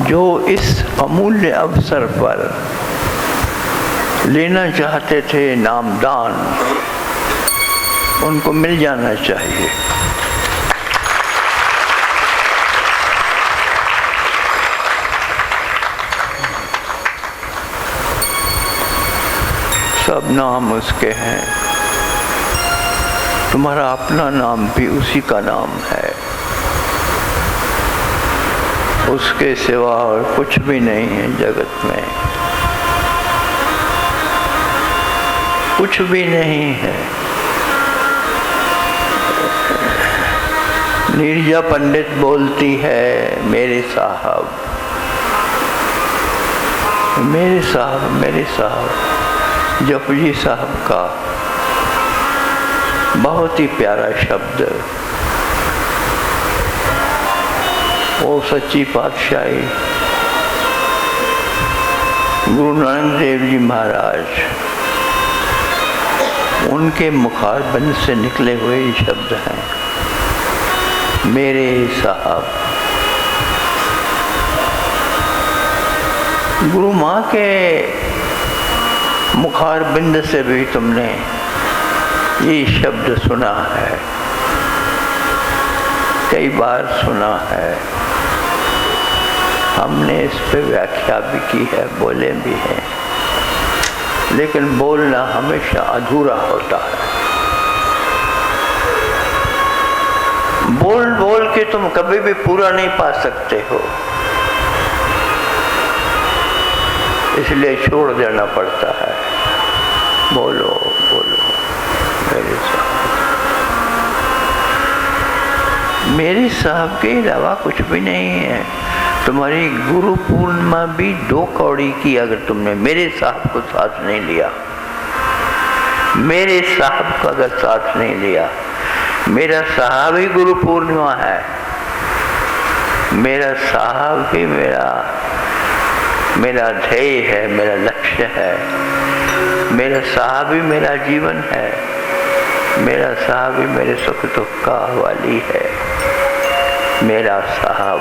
जो इस अमूल्य अवसर पर लेना चाहते थे नामदान, उनको मिल जाना चाहिए। सब नाम उसके हैं, तुम्हारा अपना नाम भी उसी का नाम है। उसके सिवा और कुछ भी नहीं है जगत में, कुछ भी नहीं है। नीरजा पंडित बोलती है, मेरे साहब, मेरे साहब, मेरे साहब। जपजी साहब का बहुत ही प्यारा शब्द, वो सच्ची पातशाही गुरु नानक देव जी महाराज, उनके मुखारबंद से निकले हुए शब्द हैं, मेरे साहब। गुरु माँ के मुखारबिंद से भी तुमने ये शब्द सुना है, कई बार सुना है। हमने इस पे व्याख्या भी की है, बोले भी हैं, लेकिन बोलना हमेशा अधूरा होता है। बोल बोल के तुम कभी भी पूरा नहीं पा सकते हो, इसलिए छोड़ देना पड़ता है। बोलो बोलो मेरे साहब, मेरे साहब के अलावा कुछ भी नहीं है। तुम्हारी गुरु पूर्णिमा भी 2 कौड़ी की, अगर तुमने मेरे साहब को साथ नहीं लिया, मेरे साहब का अगर साथ नहीं लिया, मेरा साहब ही गुरु पूर्णिमा है, मेरा साहब ही मेरा ध्येय है, मेरा लक्ष्य है, मेरा साहब ही मेरा जीवन है, मेरा साहब ही मेरे सुख दुख का वाली है। मेरा साहब,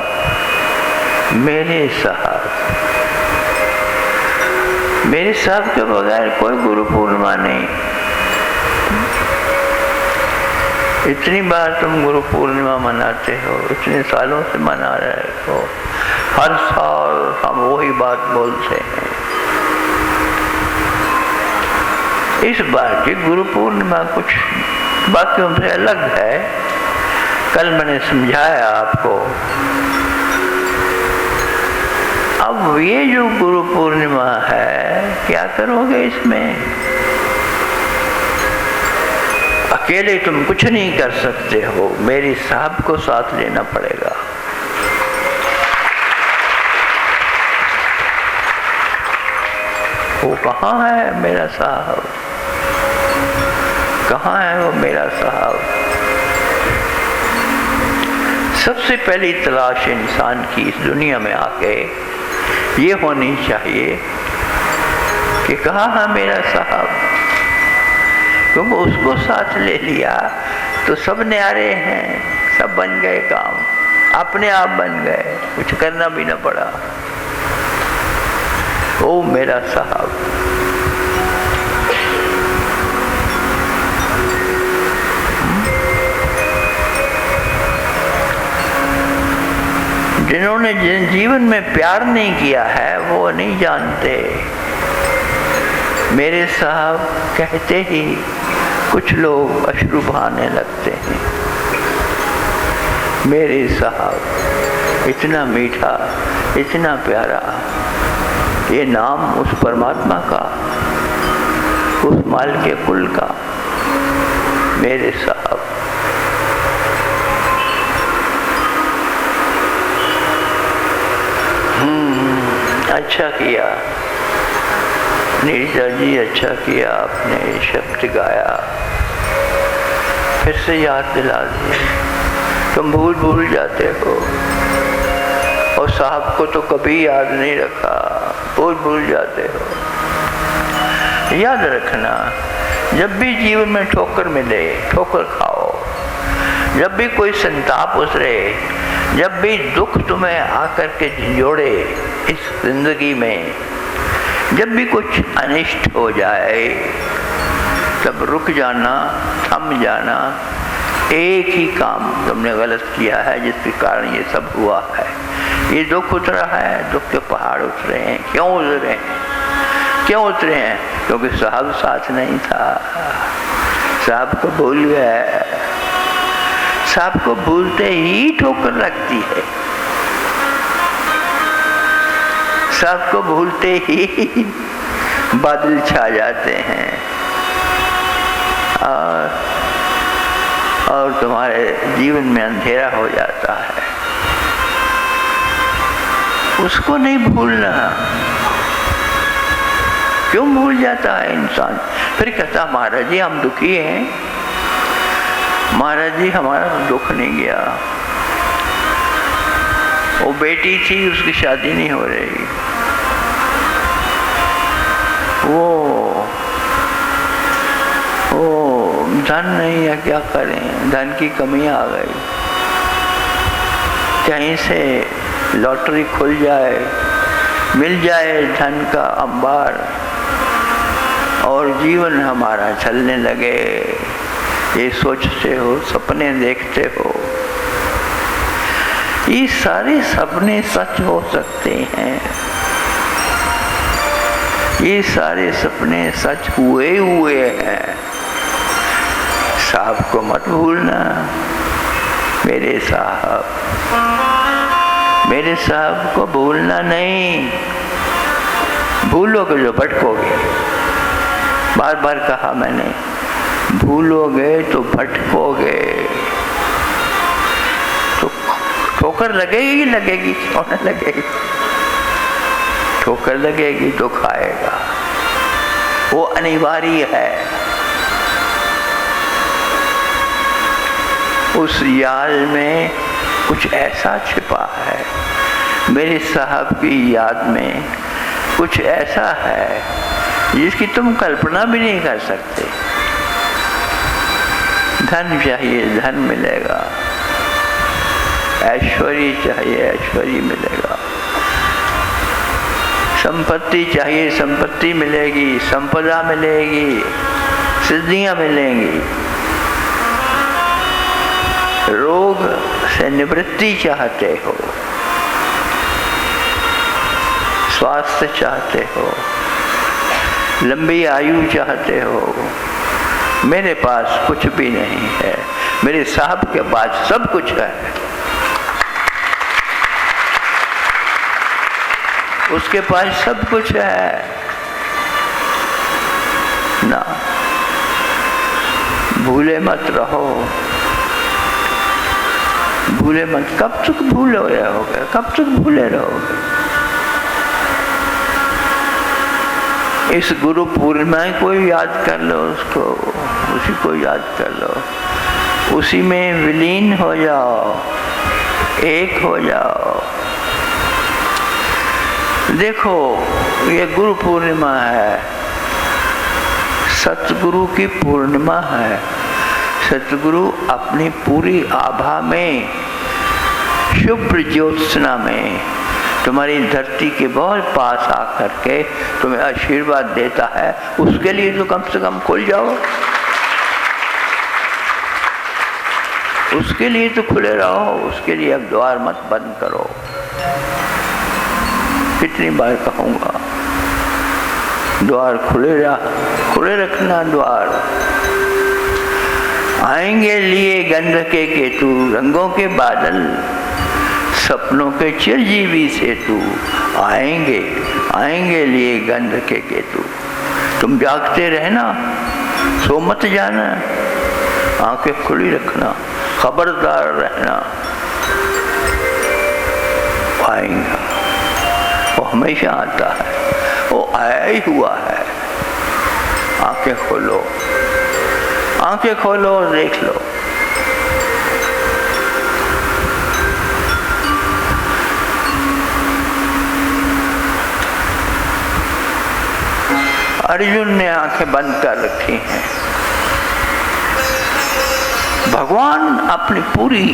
मेरे साहब, मेरे साहब के बगैर कोई गुरु पूर्णिमा नहीं। इतनी बार तुम गुरु पूर्णिमा मनाते हो, इतने सालों से मना रहे हो, हर साल हम वही बात बोलते हैं। इस बार की गुरु पूर्णिमा कुछ बाकियों से अलग है। कल मैंने समझाया आपको। अब ये जो गुरु पूर्णिमा है, क्या करोगे इसमें? अकेले तुम कुछ नहीं कर सकते हो, मेरे साहब को साथ लेना पड़ेगा। वो कहाँ है मेरा साहब? कहाँ है वो मेरा साहब? सबसे पहली तलाश इंसान की इस दुनिया में आके ये होनी चाहिए कि कहाँ है मेरा साहब? क्योंकि उसको साथ ले लिया तो सब न्यारे हैं, सब बन गए, काम अपने आप बन गए, कुछ करना भी ना पड़ा। ओ मेरा साहब, जिन्होंने जीवन में प्यार नहीं किया है वो नहीं जानते। मेरे साहब कहते ही कुछ लोग अश्रु बहाने लगते हैं। मेरे साहब इतना मीठा, इतना प्यारा, ये नाम उस परमात्मा का, उस माल के कुल का, मेरे साहब। अच्छा किया नीरजा जी, अच्छा किया आपने ये शब्द गाया, फिर से याद दिला दिया। तुम भूल जाते हो और साहब को तो कभी याद नहीं रखा, भूल जाते हो। याद रखना, जब भी जीवन में ठोकर मिले, ठोकर खाओ, जब भी कोई संताप उतरे, जब भी दुख तुम्हें आकर के झंझोड़े इस जिंदगी में, जब भी कुछ अनिष्ट हो जाए, तब रुक जाना, थम जाना। एक ही काम तुमने गलत किया है जिसके कारण ये सब हुआ है। ये दुख उतरा है, दुख के पहाड़ उतरे हैं। क्यों उतरे हैं? क्यों उतरे हैं? क्योंकि साहब साथ नहीं था, साहब को भूल गया। साहब को भूलते ही ठोकर लगती है, साहब को भूलते ही बादल छा जाते हैं और तुम्हारे जीवन में अंधेरा हो जाता है। उसको नहीं भूलना। क्यों भूल जाता है इंसान? फिर कहता महाराज जी हम दुखी हैं। महाराज जी हमारा दुख नहीं गया। वो बेटी थी, उसकी शादी नहीं हो रही, वो धन नहीं है, क्या करें, धन की कमी आ गई। कहीं से लॉटरी खुल जाए, मिल जाए धन का अंबार और जीवन हमारा चलने लगे। ये सोचते हो, सपने देखते हो। ये सारे सपने सच हो सकते हैं। ये सारे सपने सच हुए हैं। साहब को मत भूलना। मेरे साहब को भूलना नहीं। भूलोगे जो भटकोगे। बार बार कहा मैंने, भूलोगे तो भटकोगे। तो ठोकर लगेगी, लगेगी, क्यों न लगेगी। ठोकर लगेगी, दुख आएगा, वो अनिवार्य है। उस याद में कुछ ऐसा छिपा है, मेरे साहब की याद में कुछ ऐसा है जिसकी तुम कल्पना भी नहीं कर सकते। धन चाहिए, धन मिलेगा। ऐश्वर्य चाहिए, ऐश्वर्य मिलेगा। संपत्ति चाहिए, संपत्ति मिलेगी। संपदा मिलेगी, सिद्धियां मिलेंगी। रोग से निवृत्ति चाहते हो, स्वास्थ्य चाहते हो, लंबी आयु चाहते हो। मेरे पास कुछ भी नहीं है, मेरे साहब के पास सब कुछ है। उसके पास सब कुछ है ना। भूले मत रहो, भूले मत। कब तक भूले रहोगे? कब तक भूले रहोगे? इस गुरु पूर्णिमा को याद कर लो, उसको, उसी को याद कर लो। उसी में विलीन हो जाओ, एक हो जाओ। देखो ये गुरु पूर्णिमा है, सतगुरु की पूर्णिमा है। सतगुरु अपनी पूरी आभा में, शुभ्र ज्योत्सना में तुम्हारी धरती के बहुत पास आकर के तुम्हें आशीर्वाद देता है। उसके लिए तो कम से कम खुल जाओ, उसके लिए तो खुले रहो। उसके लिए अब द्वार मत बंद करो। कितनी बार कहूँगा, द्वार खुले रखना। द्वार आएंगे लिए गंध के केतु, रंगों के बादल, सपनों के चिरजीवी सेतु। आएंगे लिए गंध के केतु। तुम जागते रहना, सो मत जाना, आंखें खुली रखना, खबरदार रहना। आएगा, वो हमेशा आता है, वो आया ही हुआ है। आंखें खोलो, आंखें खोलो और देख लो। अर्जुन ने आंखें बंद कर रखी हैं। भगवान अपनी पूरी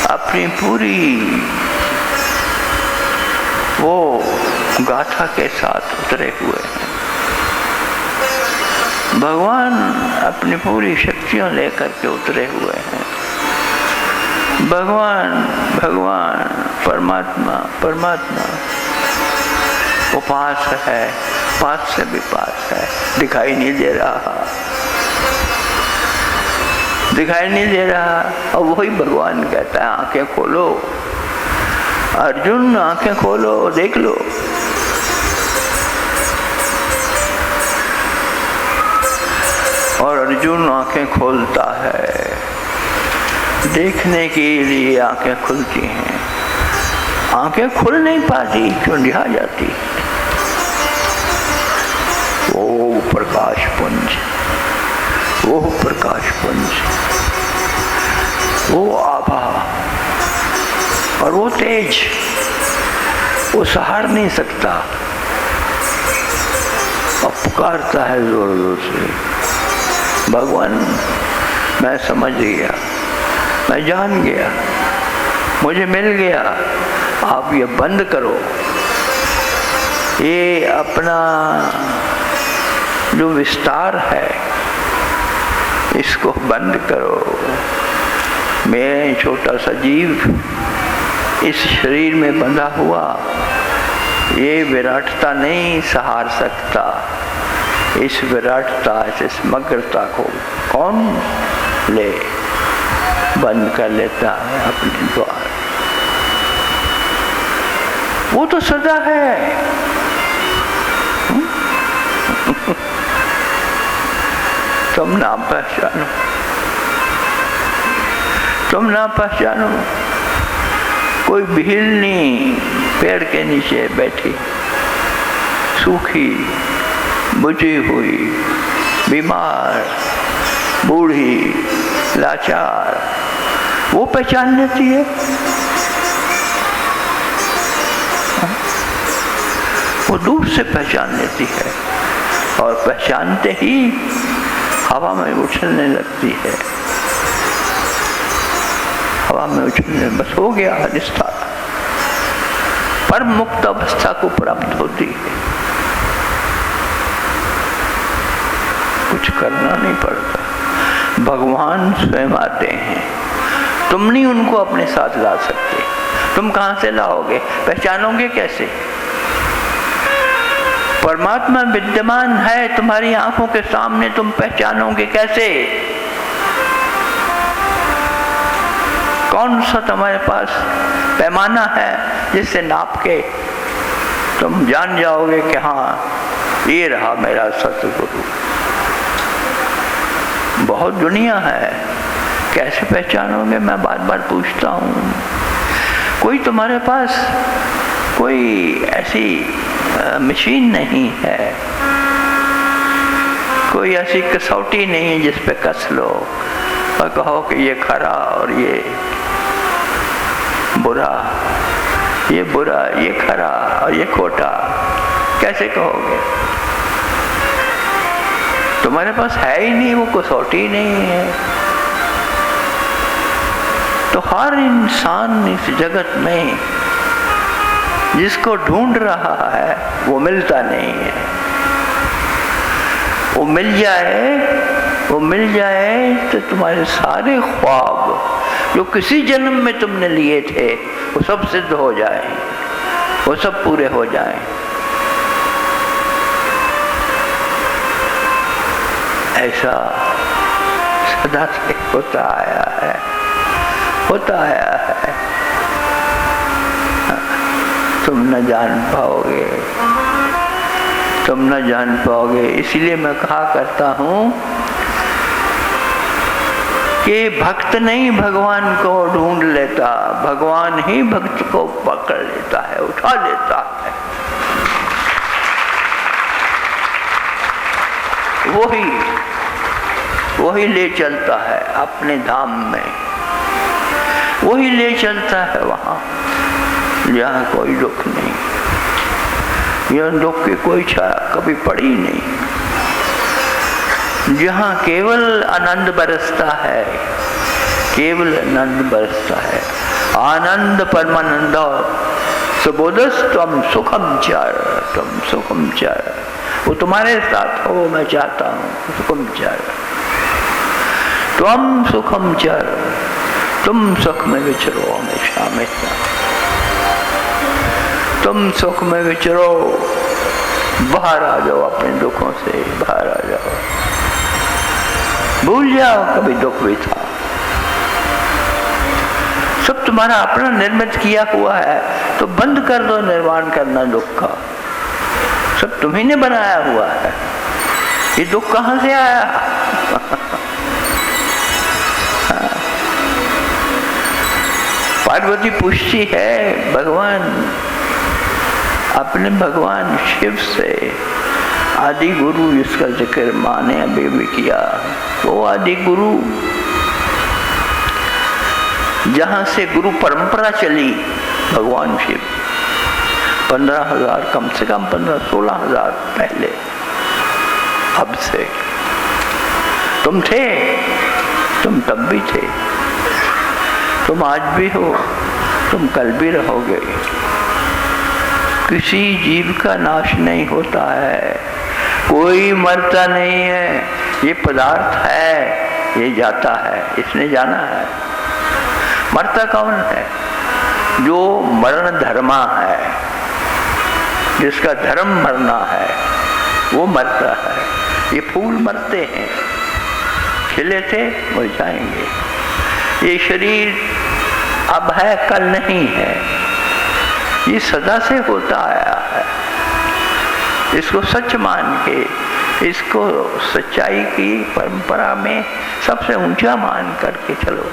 अपनी पूरी वो गाथा के साथ उतरे हुए हैं। भगवान अपनी पूरी शक्तियां लेकर के उतरे हुए हैं। भगवान भगवान परमात्मा परमात्मा वो पास है, पास से भी पास है, दिखाई नहीं दे रहा, दिखाई नहीं दे रहा। और वही भगवान कहता है आंखें खोलो अर्जुन, आंखें खोलो, देख लो। और अर्जुन आंखें खोलता है, देखने के लिए आंखें खुलती हैं। आंखें खुल नहीं पाती, क्यों रिहा जाती। वो प्रकाश पुंज, वो प्रकाश पुंज, वो आभा और वो तेज, वो सहार नहीं सकता। अब पुकारता है जोर जोर से, भगवान मैं समझ गया, मैं जान गया, मुझे मिल गया, आप ये बंद करो, ये अपना जो विस्तार है इसको बंद करो। मैं छोटा सा जीव इस शरीर में बंधा हुआ, ये विराटता नहीं सहार सकता। इस विराटता, इस समग्रता को कौन ले, बंद कर लेता है अपने द्वार। वो तो सदा है। तुम ना पहचानो, तुम ना पहचानो। कोई बिहिलनी पेड़ के नीचे बैठी, सूखी, बुझी हुई, बीमार, बूढ़ी, लाचार, वो पहचान लेती है। वो दूर से पहचान लेती है और पहचानते ही हवा में उछलने लगती है। हवा में उछलने, बस हो गया निष्ठा, परम मुक्त अवस्था को प्राप्त होती है। कुछ करना नहीं पड़ता, भगवान स्वयं आते हैं। तुम नहीं उनको अपने साथ ला सकते। तुम कहां से लाओगे, पहचानोगे कैसे? परमात्मा विद्यमान है तुम्हारी आंखों के सामने, तुम पहचानोगे कैसे? कौन सा तुम्हारे पास पैमाना है जिससे नाप के तुम जान जाओगे कि हाँ ये रहा मेरा सतगुरु? बहुत दुनिया है, कैसे पहचानोगे? मैं बार बार पूछता हूँ। कोई तुम्हारे पास कोई ऐसी मशीन नहीं है, कोई ऐसी कसौटी नहीं है जिस पे कस लो और कहो कि ये खरा और ये बुरा, ये बुरा, ये खरा और ये खोटा। कैसे कहोगे? तुम्हारे पास है ही नहीं, वो कसौटी नहीं है। तो हर इंसान इस जगत में जिसको ढूंढ रहा है वो मिलता नहीं है। वो मिल जाए, वो मिल जाए तो तुम्हारे सारे ख्वाब जो किसी जन्म में तुमने लिए थे वो सब सिद्ध हो जाए, वो सब पूरे हो जाए। ऐसा सदा से होता आया है, होता आया है। तुम न जान पाओगे, तुम न जान पाओगे। इसलिए मैं कहा करता हूँ कि भक्त नहीं भगवान को ढूंढ लेता, भगवान ही भक्त को पकड़ लेता है, उठा लेता है। वही ले चलता है अपने धाम में, वही ले चलता है वहाँ जहाँ कोई दुख नहीं, यह दुख की कोई छाया कभी पड़ी नहीं, जहाँ केवल आनंद बरसता है, केवल आनंद बरसता है। आनंद परमानंद सुबोधस तुम सुखम चर, तुम सुखम चर। वो तुम्हारे साथ हो, मैं चाहता हूँ सुखम चर। तुम सुखम चर, तुम सुख में विचरो हमेशा हमेशा। तुम सुख में विचरो, बाहर आ जाओ अपने दुखों से, बाहर आ जाओ, भूल जाओ कभी दुख भी था। सब तुम्हारा अपना निर्मित किया हुआ है, तो बंद कर दो निर्माण करना दुख का। सब तुम्ही ने बनाया हुआ है, ये दुख कहां से आया? पार्वती पूछती है भगवान, अपने भगवान शिव से, आदि गुरु जिसका जिक्र माँ ने अभी भी किया, वो आदि गुरु जहां से गुरु परंपरा चली, भगवान शिव 15,000 कम से कम 15-16,000 पहले, अब से तुम थे, तुम तब भी थे, तुम आज भी हो, तुम कल भी रहोगे। किसी जीव का नाश नहीं होता है, कोई मरता नहीं है। ये पदार्थ है, ये जाता है, इसने जाना है। मरता कौन है? जो मरण धर्मा है, जिसका धर्म मरना है, वो मरता है। ये फूल मरते हैं, खिले थे मुरझाएंगे। ये शरीर अब है, कल नहीं है, ये सदा से होता आया है। इसको सच मान के, इसको सच्चाई की परंपरा में सबसे ऊंचा मान करके चलो।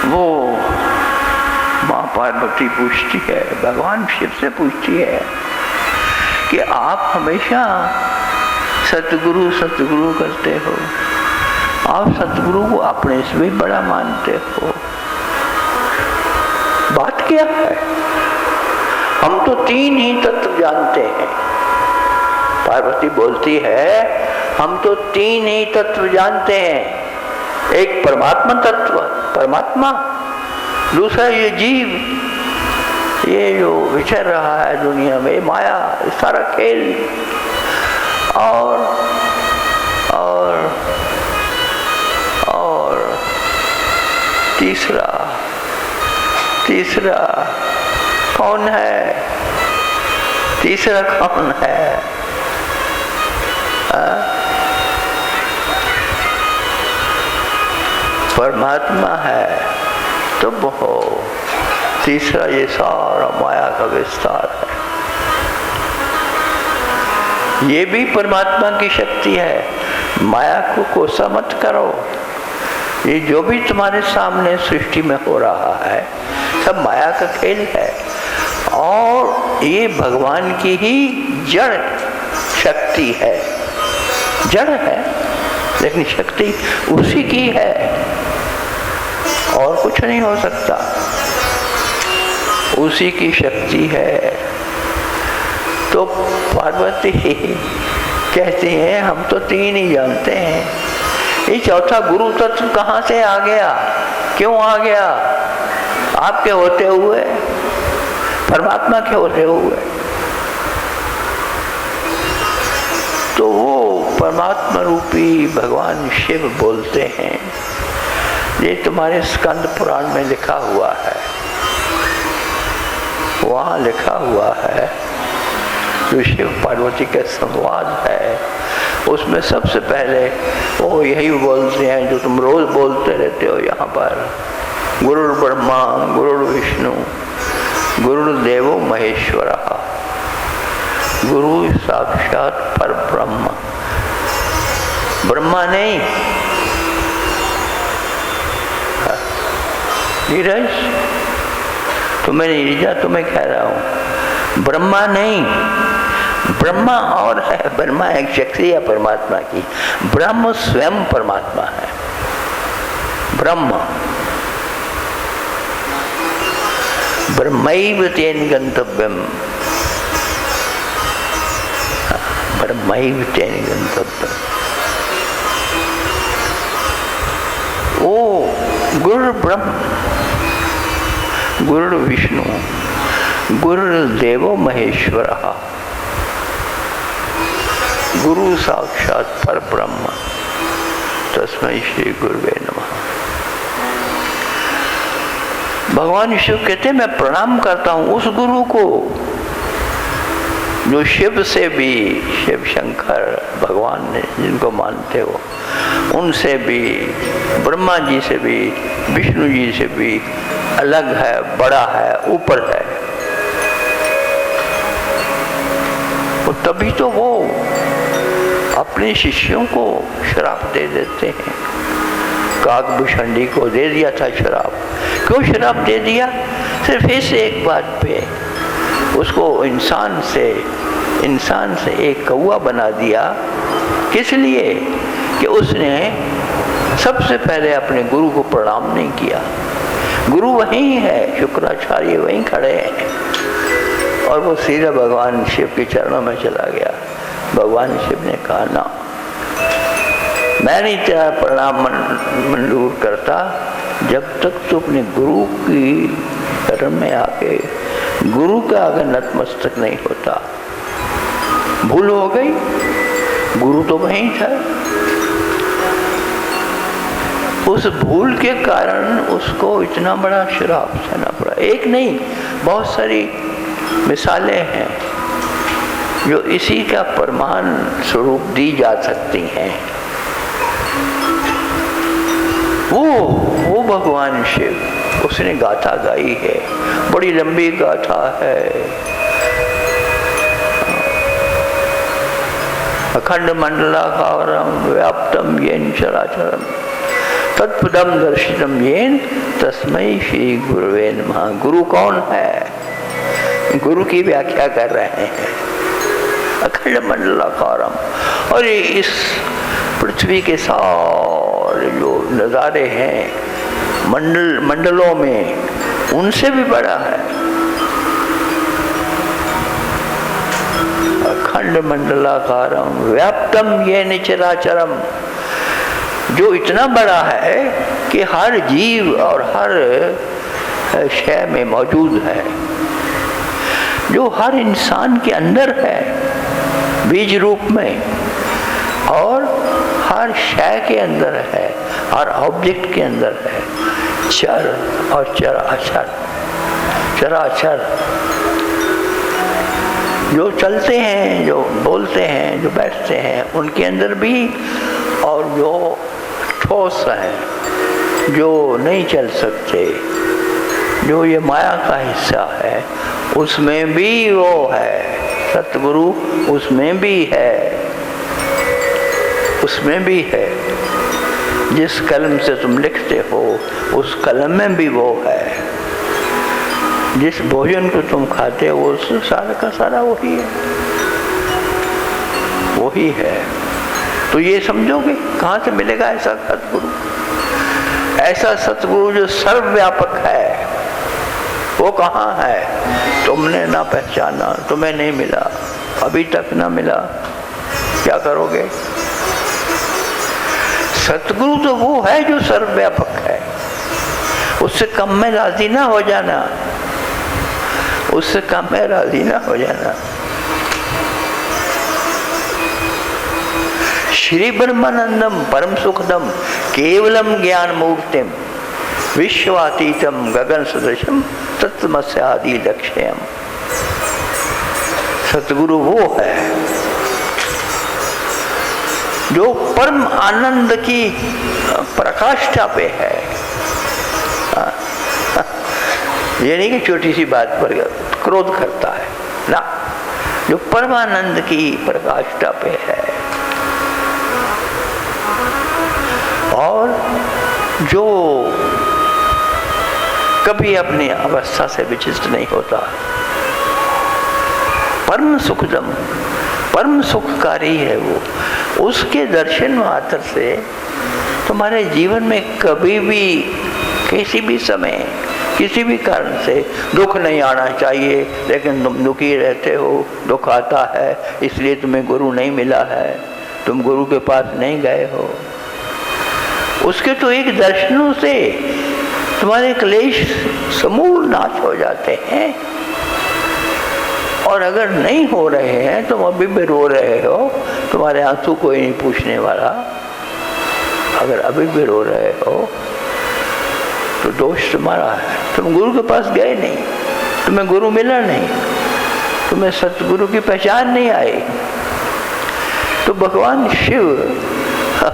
वो माँ पार्वती पूछती है, भगवान शिव से पूछती है कि आप हमेशा सतगुरु सतगुरु करते हो, आप सतगुरु को अपने से भी बड़ा मानते हो, बात क्या है? हम तो 3 ही तत्व जानते हैं। पार्वती बोलती है, हम तो 3 ही तत्व जानते हैं। एक परमात्मा तत्व, परमात्मा, दूसरा ये जीव, ये जो विचर रहा है दुनिया में, माया, सारा खेल, और तीसरा कौन है? तीसरा कौन है? परमात्मा है। तो वो तीसरा ये सारा माया का विस्तार है, ये भी परमात्मा की शक्ति है। माया को कोसा मत करो। ये जो भी तुम्हारे सामने सृष्टि में हो रहा है, सब माया का खेल है, और ये भगवान की ही जड़ शक्ति है। जड़ है, लेकिन शक्ति उसी की है, और कुछ नहीं हो सकता। उसी की शक्ति है। तो पार्वती कहती हैं, हम तो 3 ही जानते हैं, ये चौथा गुरु तत्व कहाँ से आ गया? क्यों आ गया? आपके होते हुए, परमात्मा के होते हुए। तो वो परमात्मा रूपी भगवान शिव बोलते हैं, ये तुम्हारे स्कंद पुराण में लिखा हुआ है। वहाँ लिखा हुआ है, जो शिव पार्वती का संवाद है, उसमें सबसे पहले वो यही बोलते हैं जो तुम रोज बोलते रहते हो यहाँ पर, गुरु ब्रह्मा गुरु विष्णु गुरुदेवो महेश्वरः, गुरु साक्षात पर ब्रह्म। ब्रह्मा नहीं, नीरज तुम्हें नीरजा तुम्हें कह रहा हूँ, ब्रह्मा नहीं, ब्रह्मा और है। ब्रह्मा एक शक्ति है परमात्मा की, ब्रह्म स्वयं परमात्मा है। ब्रह्म ब्रह्मैव तेन गंतव्यम, ब्रह्मैव तेन गंतव्यम। वो गुरु ब्रह्म, गुरु विष्णु, गुरुर्देवो महेश्वरः, गुरु साक्षात परब्रह्म, तस्मै श्री गुरुवे नमः। भगवान शिव कहते हैं मैं प्रणाम करता हूं उस गुरु को जो शिव से भी, शिव शंकर भगवान ने जिनको मानते हो, उनसे भी, ब्रह्मा जी से भी, विष्णु जी से भी अलग है, बड़ा है, ऊपर है। तो तभी तो वो अपने शिष्यों को शराप दे देते हैं। काकभूषणी को दे दिया था शराप। क्यों शराप दे दिया? सिर्फ इस एक बात पे, उसको इंसान से एक कौवा बना दिया। किस लिए? कि उसने सबसे पहले अपने गुरु को प्रणाम नहीं किया। गुरु वहीं है, शुक्राचार्य वहीं खड़े हैं, और वो सीधा भगवान शिव के चरणों में चला गया। भगवान शिव ने कहा ना, मैं नहीं तेरा प्रणाम मंजूर करता जब तक तू अपने गुरु की शरण में आके गुरु के आगे नतमस्तक नहीं होता। भूल हो गई, गुरु तो वहीं था। उस भूल के कारण उसको इतना बड़ा श्राप सहना पड़ा। एक नहीं, बहुत सारी मिसालें हैं जो इसी का प्रमाण स्वरूप दी जा सकती हैं। वो भगवान शिव, उसने गाथा गाई है, बड़ी लंबी गाथा है। अखंड मंडलाकारं व्याप्तं येन चराचरं तत्पदं दर्शितं येन तस्मै श्री गुरुवे नमः। गुरु कौन है? गुरु की व्याख्या कर रहे हैं। अखंड मंडलाकारम, और इस पृथ्वी के सारे जो नज़ारे हैं मंडलों में, उनसे भी बड़ा है। अखंड मंडलाकारम व्याप्तम येन चराचरम, जो इतना बड़ा है कि हर जीव और हर शय में मौजूद है, जो हर इंसान के अंदर है बीज रूप में, और हर शय के अंदर है, हर ऑब्जेक्ट के अंदर है। चर और चराचर, चराचर जो चलते हैं, जो बोलते हैं, जो बैठते हैं, उनके अंदर भी, और जो ठोस हैं, जो नहीं चल सकते, जो ये माया का हिस्सा है, उसमें भी वो है। सतगुरु उसमें भी है, उसमें भी है। जिस कलम से तुम लिखते हो उस कलम में भी वो है। जिस भोजन को तुम खाते हो उस सारा का सारा वही है, वही है। तो ये समझोगे कहाँ से मिलेगा ऐसा सतगुरु? ऐसा सतगुरु जो सर्वव्यापक है, वो कहाँ है? तुमने ना पहचाना, तुम्हें नहीं मिला, अभी तक ना मिला, क्या करोगे? सतगुरु तो वो है जो सर्वव्यापक है। उससे कम में राजी ना हो जाना, उससे कम में राजी ना हो जाना। श्री ब्रह्मानंदम परम सुखदम केवलम ज्ञान मूर्तिम विश्वातीतम गगन सदृशम तत्मस्यादि लक्ष्यम। सतगुरु वो है जो परम आनंद की प्रकाष्ठा पे है। ये नहीं कि छोटी सी बात पर क्रोध करता है ना, जो परमानंद की प्रकाष्ठा पे है, और जो कभी अपनी अवस्था से विचलित नहीं होता। परम सुखदम, परम सुखकारी है वो। उसके दर्शन मात्र से तुम्हारे जीवन में कभी भी, किसी भी समय, किसी भी कारण से दुख नहीं आना चाहिए, लेकिन तुम दुखी रहते हो, दुख आता है, इसलिए तुम्हें गुरु नहीं मिला है, तुम गुरु के पास नहीं गए हो। उसके तो एक दर्शनों से तुम्हारे क्लेश समूल नाश हो जाते हैं। और अगर नहीं हो रहे हैं, तुम अभी भी रो रहे हो, तुम्हारे आंसू कोई नहीं पूछने वाला। अगर अभी भी रो रहे हो तो दोष तुम्हारा है, तुम गुरु के पास गए नहीं, तुम्हें गुरु मिला नहीं, तुम्हें सतगुरु की पहचान नहीं आई। तो भगवान शिव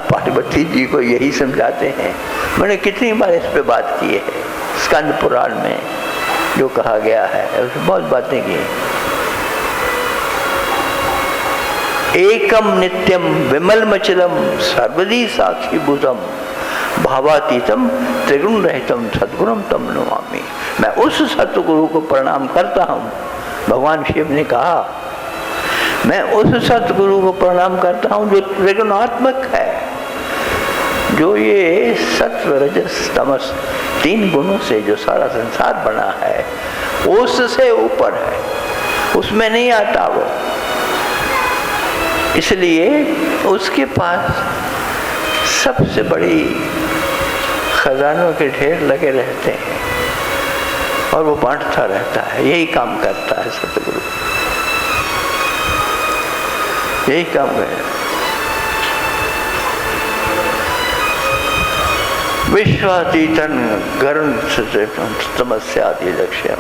पार्वती जी को यही समझाते हैं। मैंने कितनी बार इस पे बात की है, स्कंद पुराण में जो कहा गया है, उसमें बहुत बातें की। एकम नित्यम विमलमचलम सर्वदी साक्षी भूतम भावातीतम त्रिगुण रहितम सद्गुरुम तम नमामि। मैं उस सतगुरु को प्रणाम करता हूँ, भगवान शिव ने कहा, मैं उस सतगुरु को प्रणाम करता हूँ जो त्रिगुणात्मक है, जो ये सत्व रजस तमस 3 गुणों से जो सारा संसार बना है उससे ऊपर है, उसमें नहीं आता वो। इसलिए उसके पास सबसे बड़ी खजानों के ढेर लगे रहते हैं और वो बांटता रहता है। यही काम करता है सतगुरु, यही काम है। विश्वातीतन गरुण समस्यादि लक्ष्य,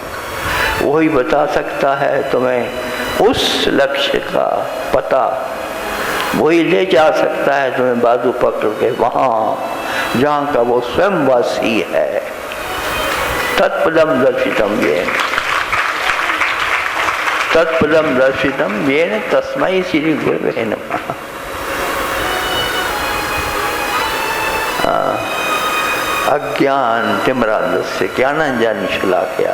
वही बता सकता है तुम्हें उस लक्ष्य का पता, वही ले जा सकता है तुम्हें बाजू पकड़ के वहां जहां का वो स्वयं वासी है। तत्पदम दर्शितम येन, तत्पदम दर्शितम येन तस्मै श्री गुरवे नमः। अज्ञान तिम्रांधस्य ज्ञानांजन शलाकया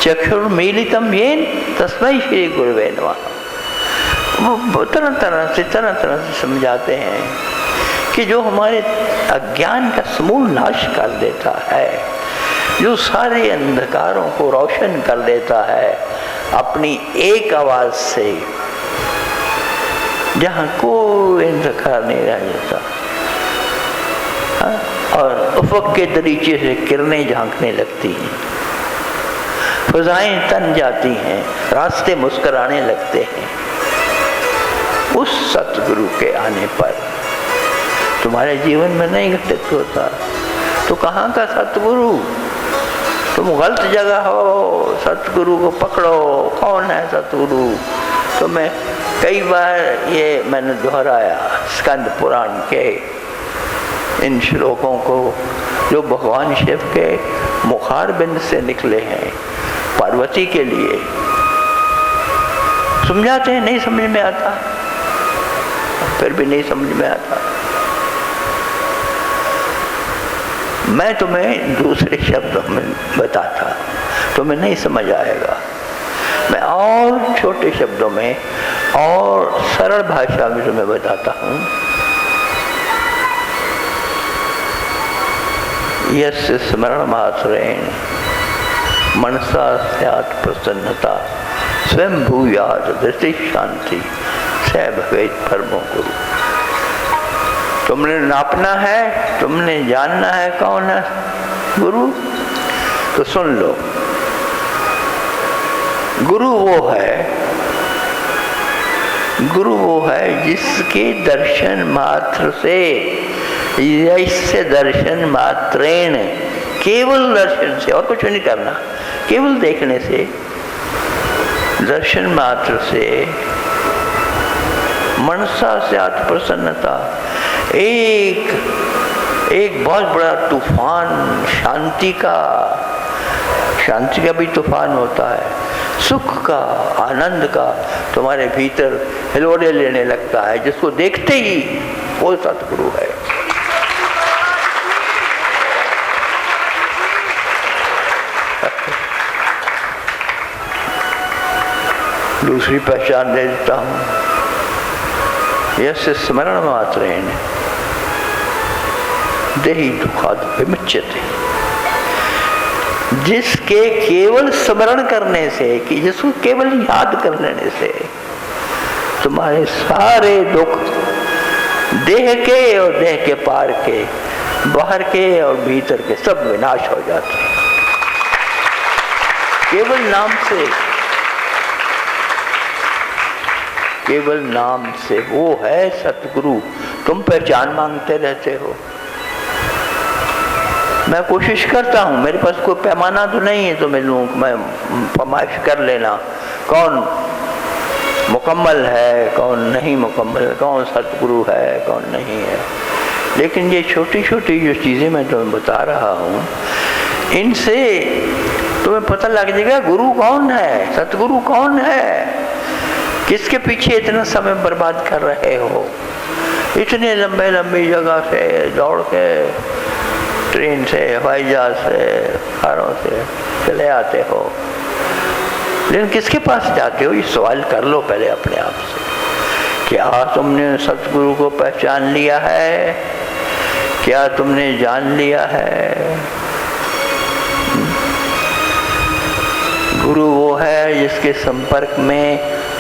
चक्षुर्मीलितम येन तस्मै श्री गुरवे नमः। वो तरह तरह से समझाते हैं कि जो हमारे अज्ञान का समूल नाश कर देता है, जो सारे अंधकारों को रोशन कर देता है अपनी एक आवाज से, जहाँ कोई अंधकार नहीं रह जाता, और उफक के दरीचे से किरणें झांकने लगती हैं, फजाएं तन जाती हैं, रास्ते मुस्कुराने लगते हैं। उस सतगुरु के आने पर तुम्हारे जीवन में नहीं घटित होता तो कहाँ का सतगुरु? तुम गलत जगह हो, सतगुरु को पकड़ो। कौन है सतगुरु? तो मैं कई बार ये मैंने दोहराया स्कंद पुराण के इन श्लोकों को जो भगवान शिव के मुखारबिंद से निकले हैं पार्वती के लिए। समझाते हैं, नहीं समझ में आता, फिर भी नहीं समझ में आता। मैं तुम्हें दूसरे शब्दों में बताता, तुम्हें नहीं समझ आएगा। मैं और छोटे शब्दों में और सरल भाषा में तुम्हें बताता हूँ। यस्य स्मरण मात्रेण मनसा स्यात् प्रसन्नता स्वयं भूयात् धृति शांति स भवेत् परमो गुरु। तुमने नापना है, तुमने जानना है कौन है गुरु, तो सुन लो। गुरु वो है जिसके दर्शन मात्र से, ऐसे दर्शन मात्रेण, केवल दर्शन से, और कुछ नहीं करना, केवल देखने से, दर्शन मात्र से मनसा से आत्म प्रसन्नता, एक बहुत बड़ा तूफान, शांति का भी तूफान होता है, सुख का, आनंद का तुम्हारे भीतर हिलोरे लेने लगता है, जिसको देखते ही वो सतगुरु है। दूसरी पहचान दे देता हूँ, यस्य स्मरण मात्रेण देहि दुखाद विमुच्यते। जिसके केवल स्मरण करने से, कि जिसको केवल याद कर लेने से तुम्हारे सारे दुख, देह के और देह के पार के, बाहर के और भीतर के सब विनाश हो जाते हैं केवल नाम से, केवल नाम से। वो है सतगुरु। तुम पहचान मांगते रहते हो। मैं कोशिश करता हूँ, मेरे पास कोई पैमाना तो नहीं है तो मैं फरमाइश कर लेना कौन मुकम्मल है, कौन नहीं मुकम्मल, कौन सतगुरु है, कौन नहीं है। लेकिन ये छोटी छोटी जो चीज़ें मैं तुम्हें बता रहा हूँ, इनसे तुम्हें पता लग जाएगा गुरु कौन है, सतगुरु कौन है। किसके पीछे इतना समय बर्बाद कर रहे हो? इतने लंबे लंबी जगह से दौड़ के, ट्रेन से, हवाई जहाज से, कारों से चले आते हो, लेकिन किसके पास जाते हो? ये सवाल कर लो पहले अपने आप से। क्या तुमने सतगुरु को पहचान लिया है? क्या तुमने जान लिया है? गुरु वो है जिसके संपर्क में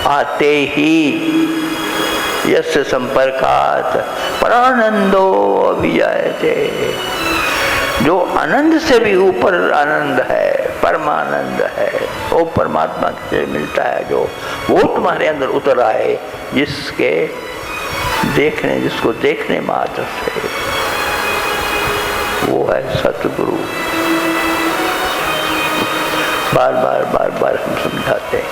आते ही यस्य संपर्कात परानंदो अभिजायते, जो आनंद से भी ऊपर आनंद है, परमानंद है, वो परमात्मा से मिलता है, जो वो तुम्हारे अंदर उतर आए, जिसको देखने मात्र से, वो है सतगुरु। बार बार बार बार हम समझाते हैं,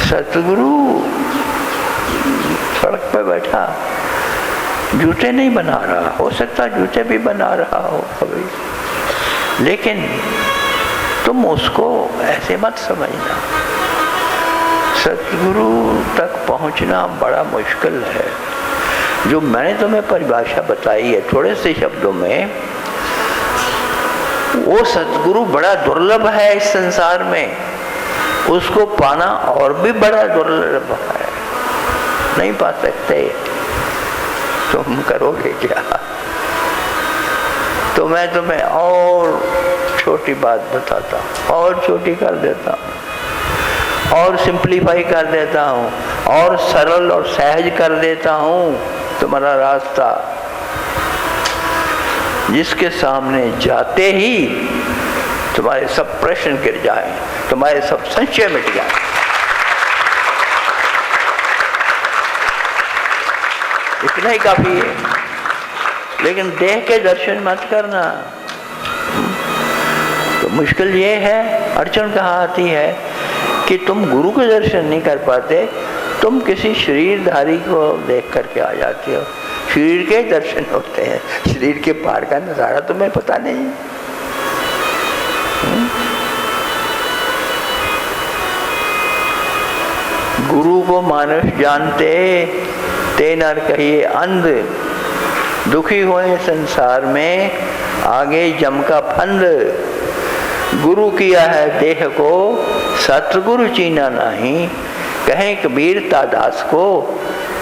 सतगुरु सड़क पे बैठा जूते नहीं बना रहा, हो सकता जूते भी बना रहा हो कभी, लेकिन तुम उसको ऐसे मत समझना। सतगुरु तक पहुंचना बड़ा मुश्किल है। जो मैंने तुम्हें परिभाषा बताई है थोड़े से शब्दों में, वो सतगुरु बड़ा दुर्लभ है इस संसार में, उसको पाना और भी बड़ा दुर्लभ है, नहीं पा सकते। तुम करोगे क्या? तो मैं तुम्हें और छोटी बात बताता हूँ, और छोटी कर देता हूँ, और सिंप्लीफाई कर देता हूँ, और सरल और सहज कर देता हूँ तुम्हारा रास्ता, जिसके सामने जाते ही तुम्हारे सब प्रश्न गिर जाएं, तुम्हारे सब संशय मिट जाएं। इतना ही काफी है। लेकिन देह के दर्शन मत करना। तो मुश्किल ये है, अड़चन कहाँ आती है कि तुम गुरु के दर्शन नहीं कर पाते, तुम किसी शरीरधारी को देख करके आ जाते हो। शरीर के दर्शन होते हैं, शरीर के पार का नजारा तुम्हें पता नहीं। गुरु को मानुष जानते ते नर कहिए अंध, दुखी हुए संसार में आगे जम का फंद। गुरु किया है देह को सतगुरु चीना नहीं, कहें कबीर तादास को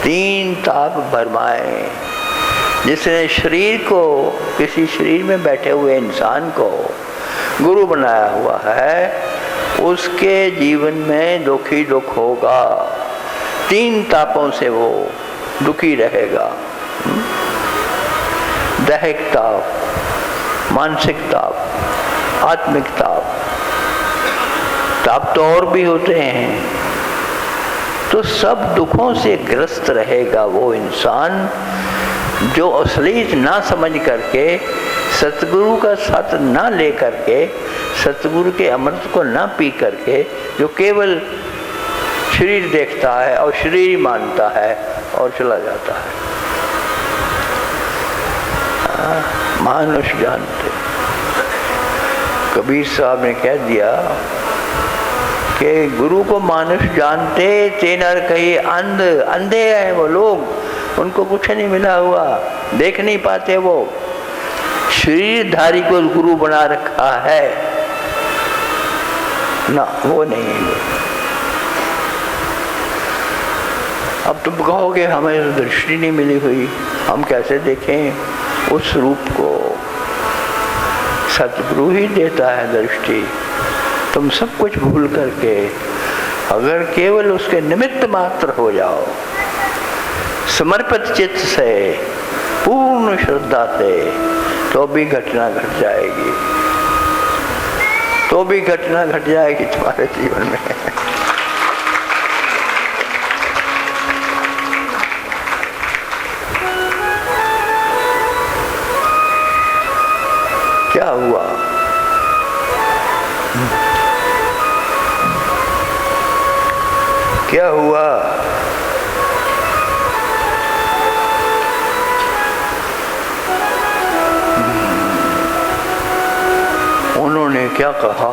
तीन ताप भरमाए। जिसने शरीर को, किसी शरीर में बैठे हुए इंसान को गुरु बनाया हुआ है, उसके जीवन में दुखी दुख होगा, तीन तापों से वो दुखी रहेगा। दैहिक ताप, मानसिक ताप, आत्मिक ताप। ताप तो और भी होते हैं। तो सब दुखों से ग्रस्त रहेगा वो इंसान जो असलियत ना समझ करके, सतगुरु का साथ ना ले करके, सतगुरु के अमृत को ना पी करके, जो केवल शरीर देखता है और शरीर मानता है और चला जाता है। मानुष जानते। कबीर साहब ने कह दिया कि गुरु को मानुष जानते ते नर कहिए अंध। अंधे हैं वो लोग, उनको कुछ नहीं मिला हुआ, देख नहीं पाते। वो शरीरधारी को गुरु बना रखा है ना, वो नहीं है। अब तुम कहोगे हमें दृष्टि नहीं मिली हुई, हम कैसे देखें उस रूप को? सतगुरु ही देता है दृष्टि। तुम सब कुछ भूल करके अगर केवल उसके निमित्त मात्र हो जाओ, समर्पित चित्त से पूर्ण श्रद्धा से, तो भी घटना घट जाएगी, तो भी घटना घट जाएगी तुम्हारे जीवन में। क्या हुआ? क्या हुआ? उन्होंने क्या कहा?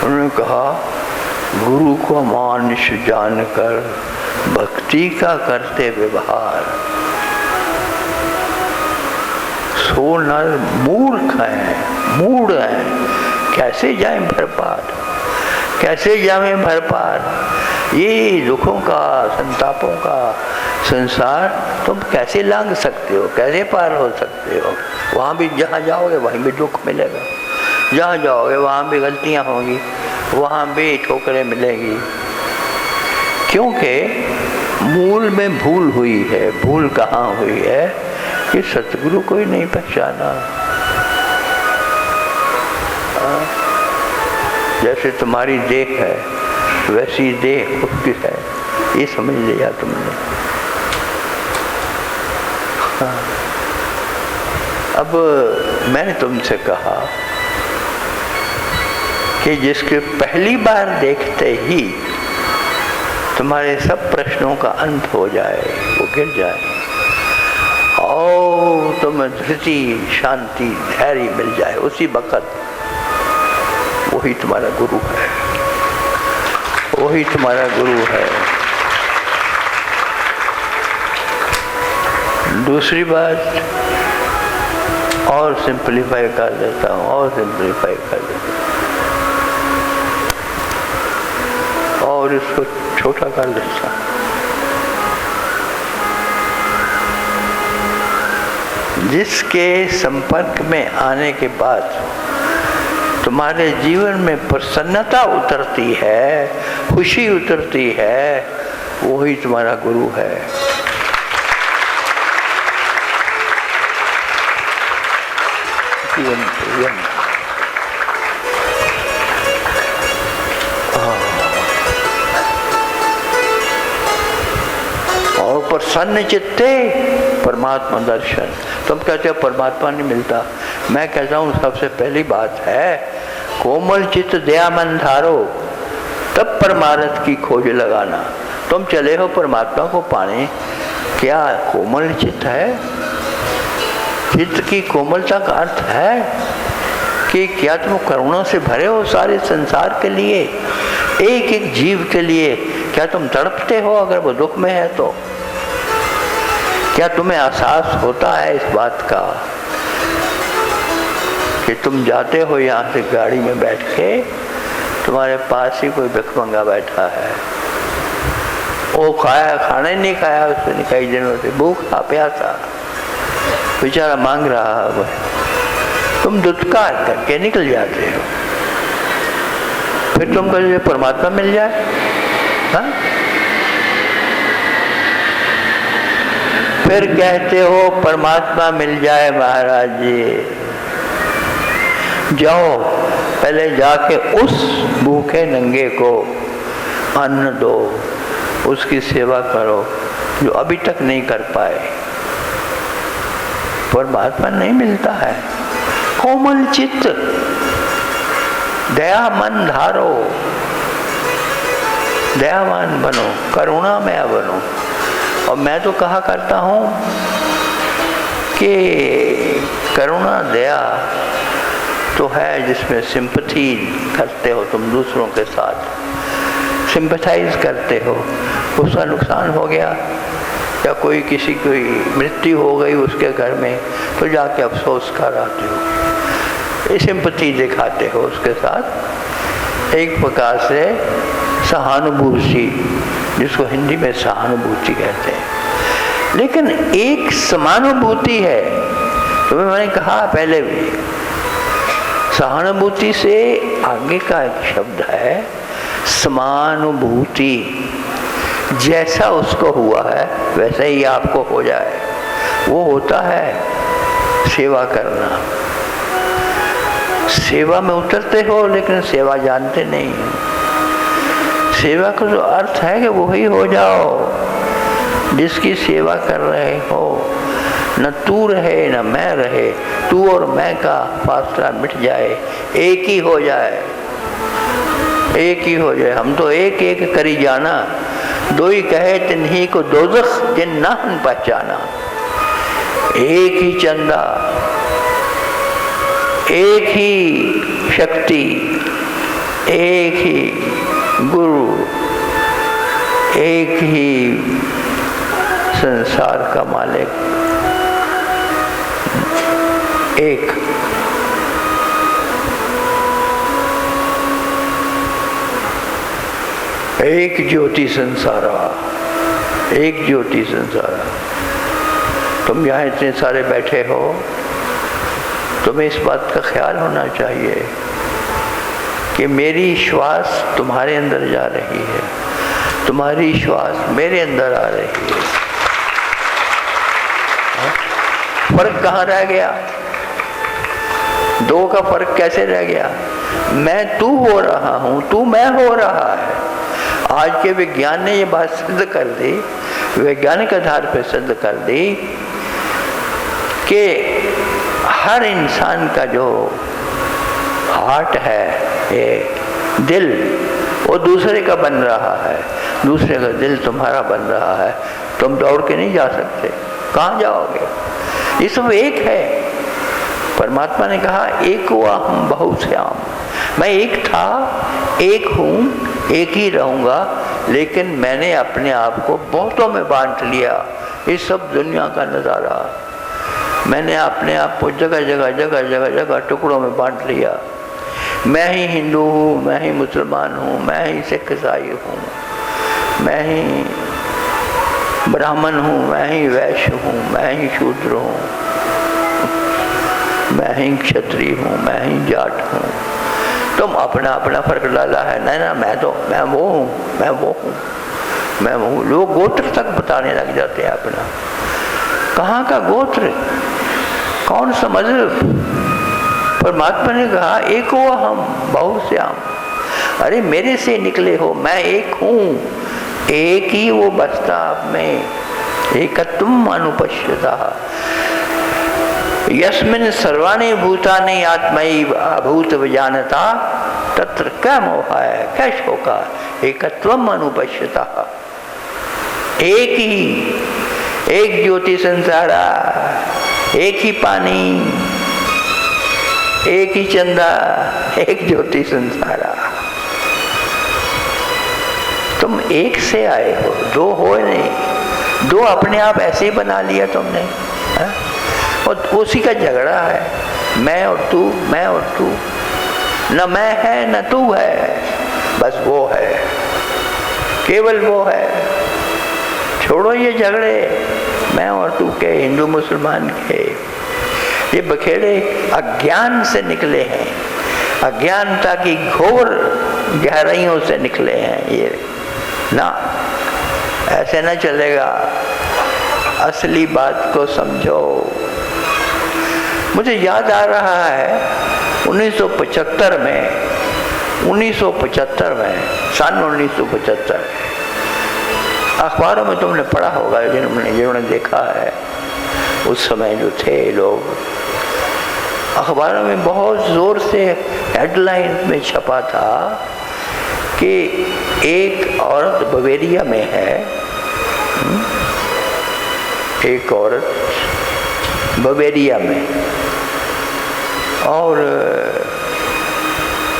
उन्होंने कहा, गुरु को मानुष जानकर भक्ति का करते व्यवहार, सो नर मूर्ख है, मूढ़ है, कैसे जाए भर पार, कैसे जाए भर पार। ये दुखों का, संतापों का संसार तुम कैसे लांघ सकते हो, कैसे पार हो सकते हो? वहाँ भी जहाँ जाओगे वहीं भी दुख मिलेगा, जहाँ जाओगे वहाँ भी गलतियाँ होंगी, वहाँ भी ठोकरें मिलेगी, क्योंकि मूल में भूल हुई है। भूल कहाँ हुई है कि सतगुरु को ही नहीं पहचाना। जैसे तुम्हारी देह है वैसी देह उसकी है, ये समझ लिया तुमने। अब मैंने तुमसे कहा कि जिसके पहली बार देखते ही तुम्हारे सब प्रश्नों का अंत हो जाए, वो गिर जाए और तुम्हें धृति, शांति, धैर्य मिल जाए उसी वक्त, वही तुम्हारा गुरु है, वही तुम्हारा गुरु है। दूसरी बात और सिंपलीफाई कर देता हूँ, और सिंपलीफाई कर देता हूँ, और इसको छोटा कर देता हूँ। जिसके संपर्क में आने के बाद तुम्हारे जीवन में प्रसन्नता उतरती है, खुशी उतरती है, वही तुम्हारा गुरु है। और प्रसन्न चित्ते परमात्मा दर्शन। तुम कहते हो परमात्मा नहीं मिलता, मैं कहता हूँ सबसे पहली बात है कोमल चित्त दया मन धारो, तब परमार्थ की खोज लगाना। तुम चले हो परमात्मा को पाने, क्या कोमल चित्त है? चित्त की कोमलता का अर्थ है कि क्या तुम करुणा से भरे हो सारे संसार के लिए, एक एक जीव के लिए? क्या तुम तड़पते हो अगर वो दुख में है तो? क्या तुम्हें एहसास होता है इस बात का कि तुम जाते हो यहाँ से गाड़ी में बैठ के, तुम्हारे पास ही कोई भिखमंगा बैठा है, वो खाना ही नहीं खाया उसने कई दिनों से, भूखा प्यासा बेचारा मांग रहा है, तुम दुत्कार करके निकल जाते हो। फिर तुम कहते परमात्मा मिल जाए, हाँ? फिर कहते हो परमात्मा मिल जाए महाराज जी। जाओ पहले जाके उस भूखे नंगे को अन्न दो, उसकी सेवा करो जो अभी तक नहीं कर पाए। परमात्मा नहीं मिलता है। कोमल चित्त दया मन धारो, दयावान बनो, करुणामय बनो। और मैं तो कहा करता हूँ कि करुणा दया तो है जिसमें सिंपैथी करते हो, तुम दूसरों के साथ सिंपैथाइज करते हो। उसका नुकसान हो गया या कोई किसी की मृत्यु हो गई उसके घर में, तो जाके अफसोस कर आते हो, ये सिंपैथी दिखाते हो उसके साथ। एक प्रकार से सहानुभूति, जिसको हिंदी में सहानुभूति कहते हैं। लेकिन एक समानुभूति है, तुम्हें मैंने कहा पहले भी, सहानुभूति से आगे का एक शब्द है समानुभूति। जैसा उसको हुआ है वैसा ही आपको हो जाए। वो होता है सेवा करना। सेवा में उतरते हो लेकिन सेवा जानते नहीं हो। सेवा का जो अर्थ है कि वही हो जाओ जिसकी सेवा कर रहे हो। न तू रहे न मैं रहे, तू और मैं का फासला मिट जाए, एक ही हो जाए, एक ही हो जाए। हम तो एक एक करी जाना, दो ही कहे तिन्हीं को दोज़ख जिन नाहन पहचाना। एक ही चंदा, एक ही शक्ति, एक ही गुरु, एक ही संसार का मालिक, एक। एक ज्योति संसारा, एक ज्योति संसारा। तुम यहाँ इतने सारे बैठे हो, तुम्हें इस बात का ख्याल होना चाहिए कि मेरी श्वास तुम्हारे अंदर जा रही है, तुम्हारी श्वास मेरे अंदर आ रही है। फर्क कहाँ रह गया? दो का फर्क कैसे रह गया? मैं तू हो रहा हूँ, तू मैं हो रहा है। आज के विज्ञान ने ये बात सिद्ध कर दी, वैज्ञानिक आधार पर सिद्ध कर दी कि हर इंसान का जो हार्ट है, ये दिल, वो दूसरे का बन रहा है। दूसरे का दिल तुम्हारा बन रहा है। तुम दौड़ के नहीं जा सकते, कहाँ जाओगे? ये सब एक है। परमात्मा ने कहा एक हुआ हम बहुश्याम। मैं एक था, एक हूँ, एक ही रहूँगा, लेकिन मैंने अपने आप को बहुतों में बांट लिया। इस सब दुनिया का नज़ारा, मैंने अपने आप को जगह जगह जगह जगह जगह टुकड़ों में बांट लिया। मैं ही हिंदू हूँ, मैं ही मुसलमान हूँ, मैं ही सिख ईसाई हूँ, मैं ही ब्राह्मण हूँ, मैं ही वैश्य हूँ, मैं ही शूद्र हूँ, मैं ही क्षत्रिय हूँ, मैं ही जाट हूँ। तुम अपना अपना फर्क डाला है। नहीं ना, मैं वो हूँ, मैं वो हूँ, मैं वो। लोग गोत्र तक बताने लग जाते हैं अपना। कहाँ का गोत्र, कौन सा मजहब? परमात्मा ने कहा एक हो हम बहुश्याम। अरे मेरे से निकले हो, मैं एक हूँ, एक ही वो बसता आप में। एकत्वम अनुपश्यता यस्मिन् सर्वाणि भूतानि आत्मैव अभूत विजानता तत्र क्या मोहाय क्या शोका। एकत्वम अनुपश्यता, एक ही, एक ज्योति संसारा, एक ही पानी, एक ही चंदा, एक ज्योति संसारा। तुम एक से आए हो, दो हो नहीं। दो अपने आप ऐसे ही बना लिया तुमने, है? और उसी का झगड़ा है, मैं और तू, मैं और तू। न मैं है न तू है, बस वो है, केवल वो है। छोड़ो ये झगड़े मैं और तू के, हिंदू मुसलमान के। ये बखेड़े अज्ञान से निकले हैं, अज्ञानता की घोर गहराइयों से निकले हैं। ये ना, ऐसे ना चलेगा। असली बात को समझो। मुझे याद आ रहा है 1975 में, सन 1975 अखबारों में तुमने पढ़ा होगा, जिन्होंने देखा है। उस समय जो थे लोग, अखबारों में बहुत ज़ोर से हेडलाइन में छपा था कि एक औरत बवेरिया में है, एक औरत बवेरिया में, और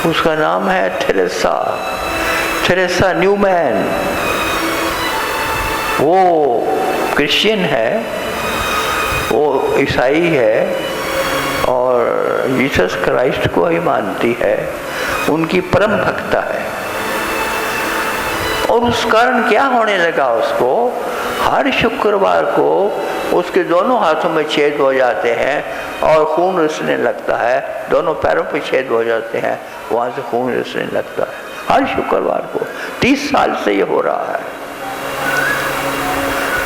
उसका नाम है थेरेसा न्यूमैन। वो क्रिश्चियन है, वो ईसाई है और जीसस क्राइस्ट को ही मानती है, उनकी परम भक्ता है। और उस कारण क्या होने लगा, उसको हर शुक्रवार को उसके दोनों हाथों में छेद हो जाते हैं और खून रिसने लगता है। दोनों पैरों पे छेद हो जाते हैं, वहाँ से खून रिसने लगता है हर शुक्रवार को। 30 साल से ये हो रहा है।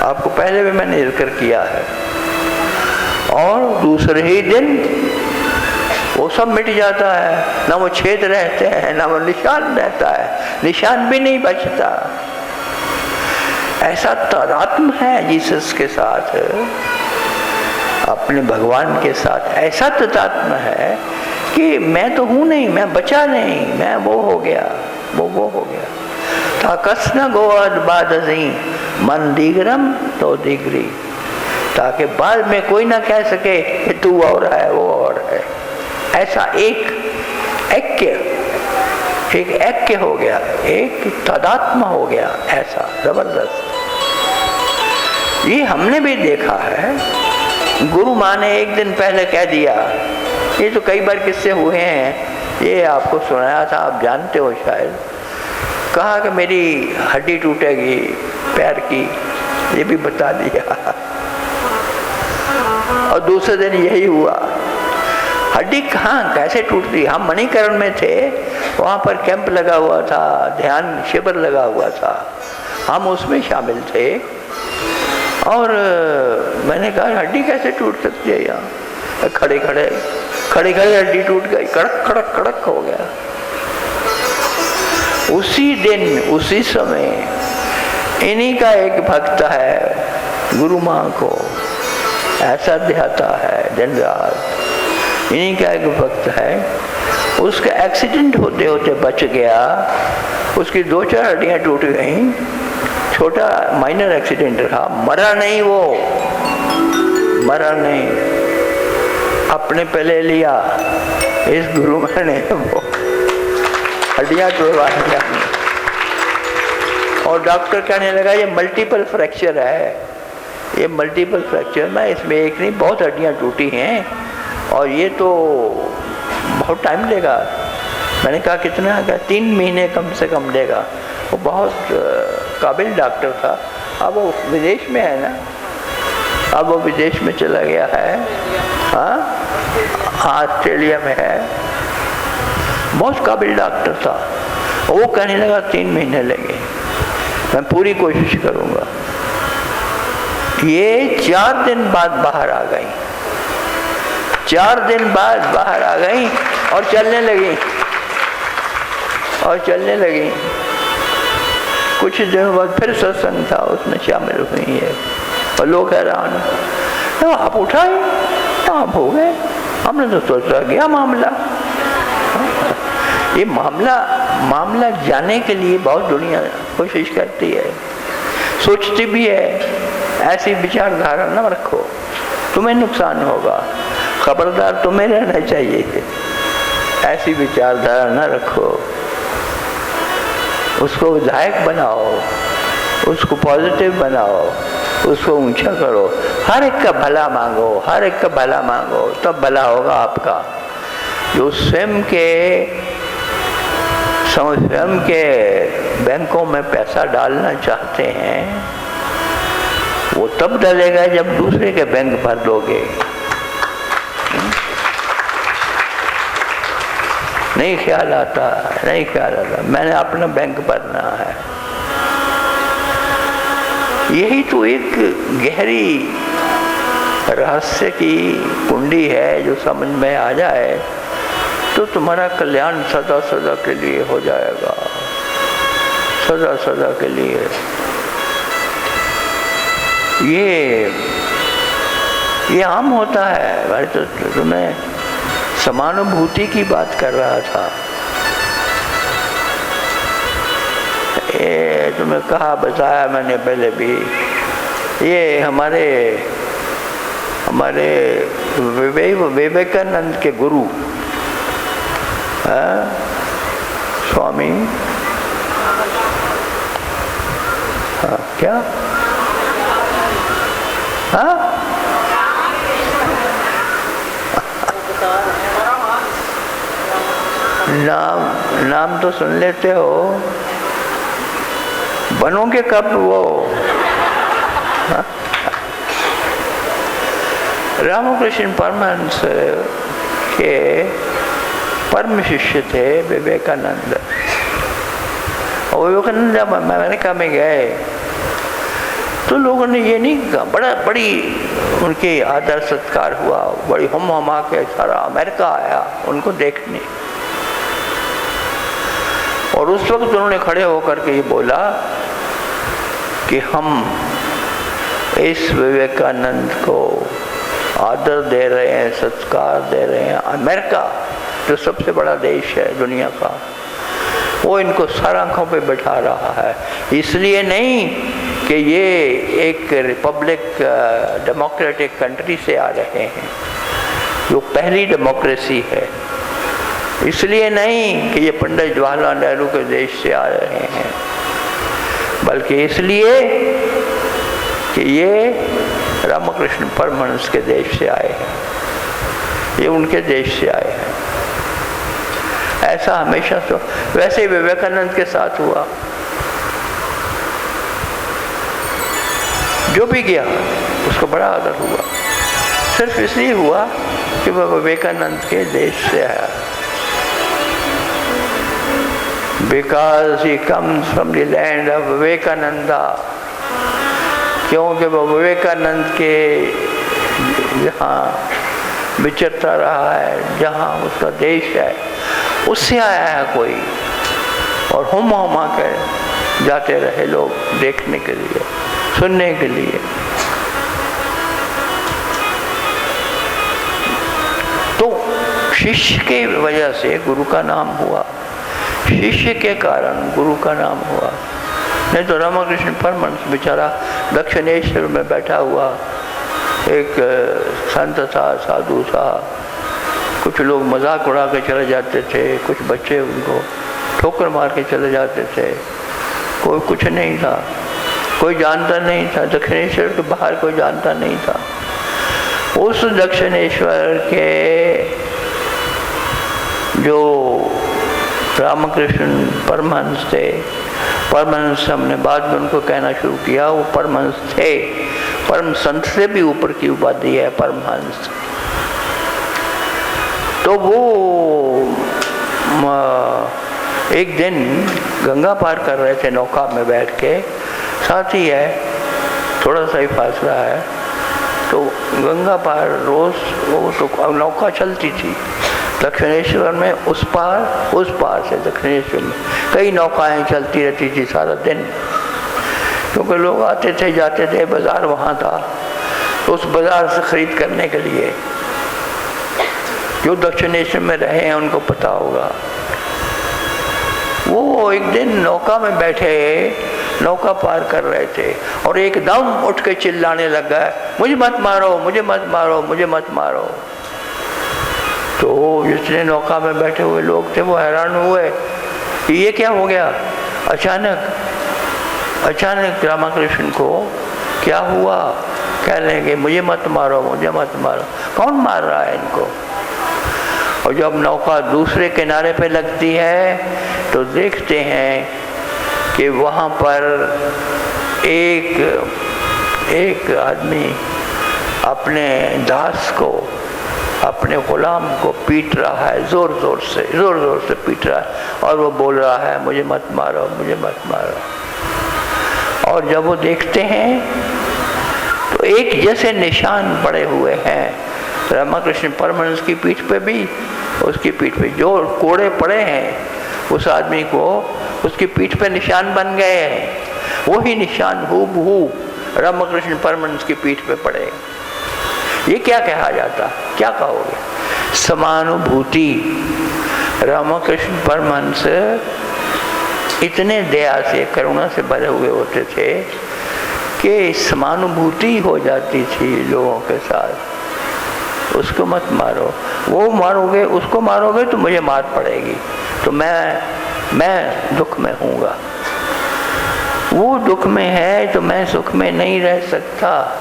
आपको पहले भी मैंने जिक्र किया है। और दूसरे ही दिन वो सब मिट जाता है, ना वो छेद रहते हैं, ना वो निशान रहता है, निशान भी नहीं बचता। ऐसा तादात्म्य है जीसस के साथ, अपने भगवान के साथ ऐसा तादात्म्य है कि मैं तो हूं नहीं, मैं बचा नहीं, मैं वो हो गया, वो हो गया। ताकस न गोअद बादजी मन दिगरम तो दिगरी, ताकि बाद में कोई ना कह सके कि तू और है वो और है। ऐसा एक ऐक्य हो गया, एक तादात्म्य हो गया, ऐसा जबरदस्त। ये हमने भी देखा है। गुरु माँ ने एक दिन पहले कह दिया, ये तो कई बार किस्से हुए हैं, ये आपको सुनाया था, आप जानते हो शायद। कहा कि मेरी हड्डी टूटेगी पैर की, ये भी बता दिया। और दूसरे दिन यही हुआ। हड्डी कहाँ कैसे टूटती? हम मणिकरण में थे, वहाँ पर कैंप लगा हुआ था, ध्यान शिविर लगा हुआ था, हम उसमें शामिल थे। और मैंने कहा हड्डी कैसे टूट सकती है यहाँ? खड़े खड़े हड्डी टूट गई, कड़क कड़क कड़क हो गया। उसी दिन उसी समय इन्हीं का एक भक्त है, गुरु माँ को ऐसा ध्याता है दिन रात। इन्हीं का एक भक्त है, उसका एक्सीडेंट होते होते बच गया, उसकी 2-4 हड्डियाँ टूट गईं, छोटा माइनर एक्सीडेंट रहा, मरा नहीं, वो मरा नहीं, अपने पे ले लिया इस गुरु ने वो हड्डियाँ तोड़वा दिया। और डॉक्टर कहने लगा ये मल्टीपल फ्रैक्चर है, ये मल्टीपल फ्रैक्चर में, इसमें एक नहीं बहुत हड्डियाँ टूटी हैं और ये तो बहुत टाइम लेगा। मैंने कहा कितना? क्या 3 महीने कम से कम लेगा। वो बहुत काबिल डॉक्टर था। अब वो विदेश में है ना, अब वो विदेश में चला गया है, हाँ ऑस्ट्रेलिया में है। बहुत काबिल डॉक्टर था। वो कहने लगा 3 महीने लगे, मैं पूरी कोशिश करूँगा। ये 4 दिन बाद बाहर आ गई, 4 दिन बाद बाहर आ गई और चलने लगी। कुछ दिनों बाद फिर सत्संग था, उसमें शामिल हुई है और लोग हैरान, तो आप उठाए, आप हो गए, हमने तो सोचा गया मामला। ये मामला जानने के लिए बहुत दुनिया कोशिश करती है, सोचती भी है। ऐसी विचारधारा न रखो, तुम्हें नुकसान होगा, खबरदार तुम्हें रहना चाहिए। ऐसी विचारधारा न रखो, उसको विधायक बनाओ, उसको पॉजिटिव बनाओ, उसको ऊंचा करो, हर एक का भला मांगो, हर एक का भला मांगो, तब भला होगा आपका। जो स्वयं के बैंकों में पैसा डालना चाहते हैं, वो तब डालेगा जब दूसरे के बैंक भर दोगे। नहीं ख्याल आता, मैंने अपना बैंक भरना है। यही तो एक गहरी रहस्य की कुंडी है, जो समझ में आ जाए तो तुम्हारा कल्याण सदा सदा के लिए हो जाएगा, सदा सदा के लिए। ये आम होता है भाई। तो तुम्हें समानुभूति की बात कर रहा था, ये तुम्हें कहा बताया मैंने पहले भी। ये हमारे विवेकानंद के गुरु स्वामी, हाँ क्या, हाँ नाम तो सुन लेते हो, बनोगे कब वो? रामकृष्ण परमहंस के परम शिष्य थे विवेकानंद। और विवेकानंद जब अमेरिका में गए तो लोगों ने ये नहीं कहा, बड़ी उनके आदर सत्कार हुआ, बड़ी हम हमा के सारा अमेरिका आया उनको देखने। और उस वक्त उन्होंने खड़े होकर के ये बोला कि हम इस विवेकानंद को आदर दे रहे हैं, सत्कार दे रहे हैं। अमेरिका जो सबसे बड़ा देश है दुनिया का, वो इनको सर आंखों पे बैठा रहा है। इसलिए नहीं कि ये एक रिपब्लिक डेमोक्रेटिक कंट्री से आ रहे हैं, जो पहली डेमोक्रेसी है। इसलिए नहीं कि ये पंडित जवाहरलाल नेहरू के देश से आ रहे हैं, बल्कि इसलिए कि ये रामकृष्ण परमहंस के देश से आए हैं, ये उनके देश से आए हैं। ऐसा हमेशा तो वैसे ही विवेकानंद के साथ हुआ। जो भी गया उसको बड़ा आदर हुआ, सिर्फ इसलिए हुआ कि वह विवेकानंद के देश से आया। Because he comes from the land of Vivekananda, क्योंकि वह विवेकानंद के जहाँ विचरता रहा है, जहाँ उसका देश है, उससे आया है कोई। और हम के जाते रहे लोग देखने के लिए, सुनने के लिए। तो शिष्य के वजह से गुरु का नाम हुआ, शिष्य के कारण गुरु का नाम हुआ। नहीं तो रामकृष्ण परमहंस बेचारा दक्षिणेश्वर में बैठा हुआ एक संत था, साधु था। कुछ लोग मजाक उड़ा के चले जाते थे, कुछ बच्चे उनको ठोकर मार के चले जाते थे। कोई कुछ नहीं था, कोई जानता नहीं था, दक्षिणेश्वर के बाहर कोई जानता नहीं था। उस दक्षिणेश्वर के जो रामकृष्ण परमहंस थे, परमहंस हमने बाद में उनको कहना शुरू किया, वो परमहंस थे। परम संत से भी ऊपर की उपाधि है परमहंस। तो वो एक दिन गंगा पार कर रहे थे नौका में बैठ के, साथ ही है थोड़ा सा ही फासला है। तो गंगा पार रोज वो तो नौका चलती थी दक्षिणेश्वर में, उस पार से दक्षिणेश्वर में कई नौकाएं चलती रहती थी सारा दिन, क्योंकि लोग आते थे जाते थे। बाजार वहाँ था, तो उस बाजार से खरीद करने के लिए, जो दक्षिणेश्वर में रहे हैं उनको पता होगा। वो एक दिन नौका में बैठे नौका पार कर रहे थे और एकदम उठ के चिल्लाने लगा, मुझे मत मारो, मुझे मत मारो, मुझे मत मारो। तो जितने नौका में बैठे हुए लोग थे वो हैरान हुए कि ये क्या हो गया। अचानक रामकृष्ण को क्या हुआ, कहने लगे मुझे मत मारो, मुझे मत मारो। कौन मार रहा है इनको? और जब नौका दूसरे किनारे पे लगती है तो देखते हैं कि वहाँ पर एक आदमी अपने दास को, अपने गुलाम को पीट रहा है, जोर जोर से पीट रहा है, और वो बोल रहा है मुझे मत मारो, मुझे मत मारो। और जब वो देखते हैं तो एक जैसे निशान पड़े हुए हैं रामकृष्ण परमहंस की पीठ पे भी, उसकी पीठ पे जो कोड़े पड़े हैं उस आदमी को, उसकी पीठ पे निशान बन गए हैं। वही निशान हूबहू रामकृष्ण परमहंस की पीठ पे पड़े। ये क्या कहा जाता, क्या कहोगे? समानुभूति। रामकृष्ण परमहंस इतने दया से, करुणा से भरे हुए होते थे कि समानुभूति हो जाती थी लोगों के साथ। उसको मत मारो, वो मारोगे, उसको मारोगे तो मुझे मार पड़ेगी, तो मैं दुख में हूँगा। वो दुख में है तो मैं सुख में नहीं रह सकता।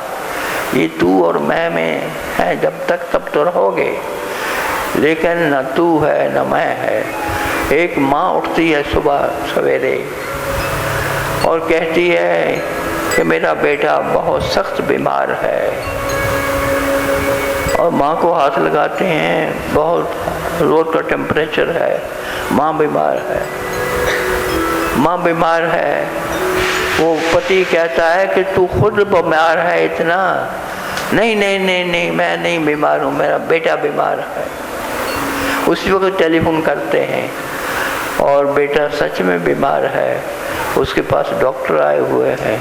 ये तू और मैं में है, जब तक तब तो रहोगे, लेकिन न तू है न मैं है। एक माँ उठती है सुबह सवेरे और कहती है कि मेरा बेटा बहुत सख्त बीमार है, और माँ को हाथ लगाते हैं, बहुत रोज का टेम्परेचर है, माँ बीमार है, माँ बीमार है। वो पति कहता है कि तू खुद बीमार है इतना। नहीं नहीं नहीं नहीं, मैं नहीं बीमार हूँ, मेरा बेटा बीमार है। उसी वक्त टेलीफोन करते हैं और बेटा सच में बीमार है, उसके पास डॉक्टर आए हुए हैं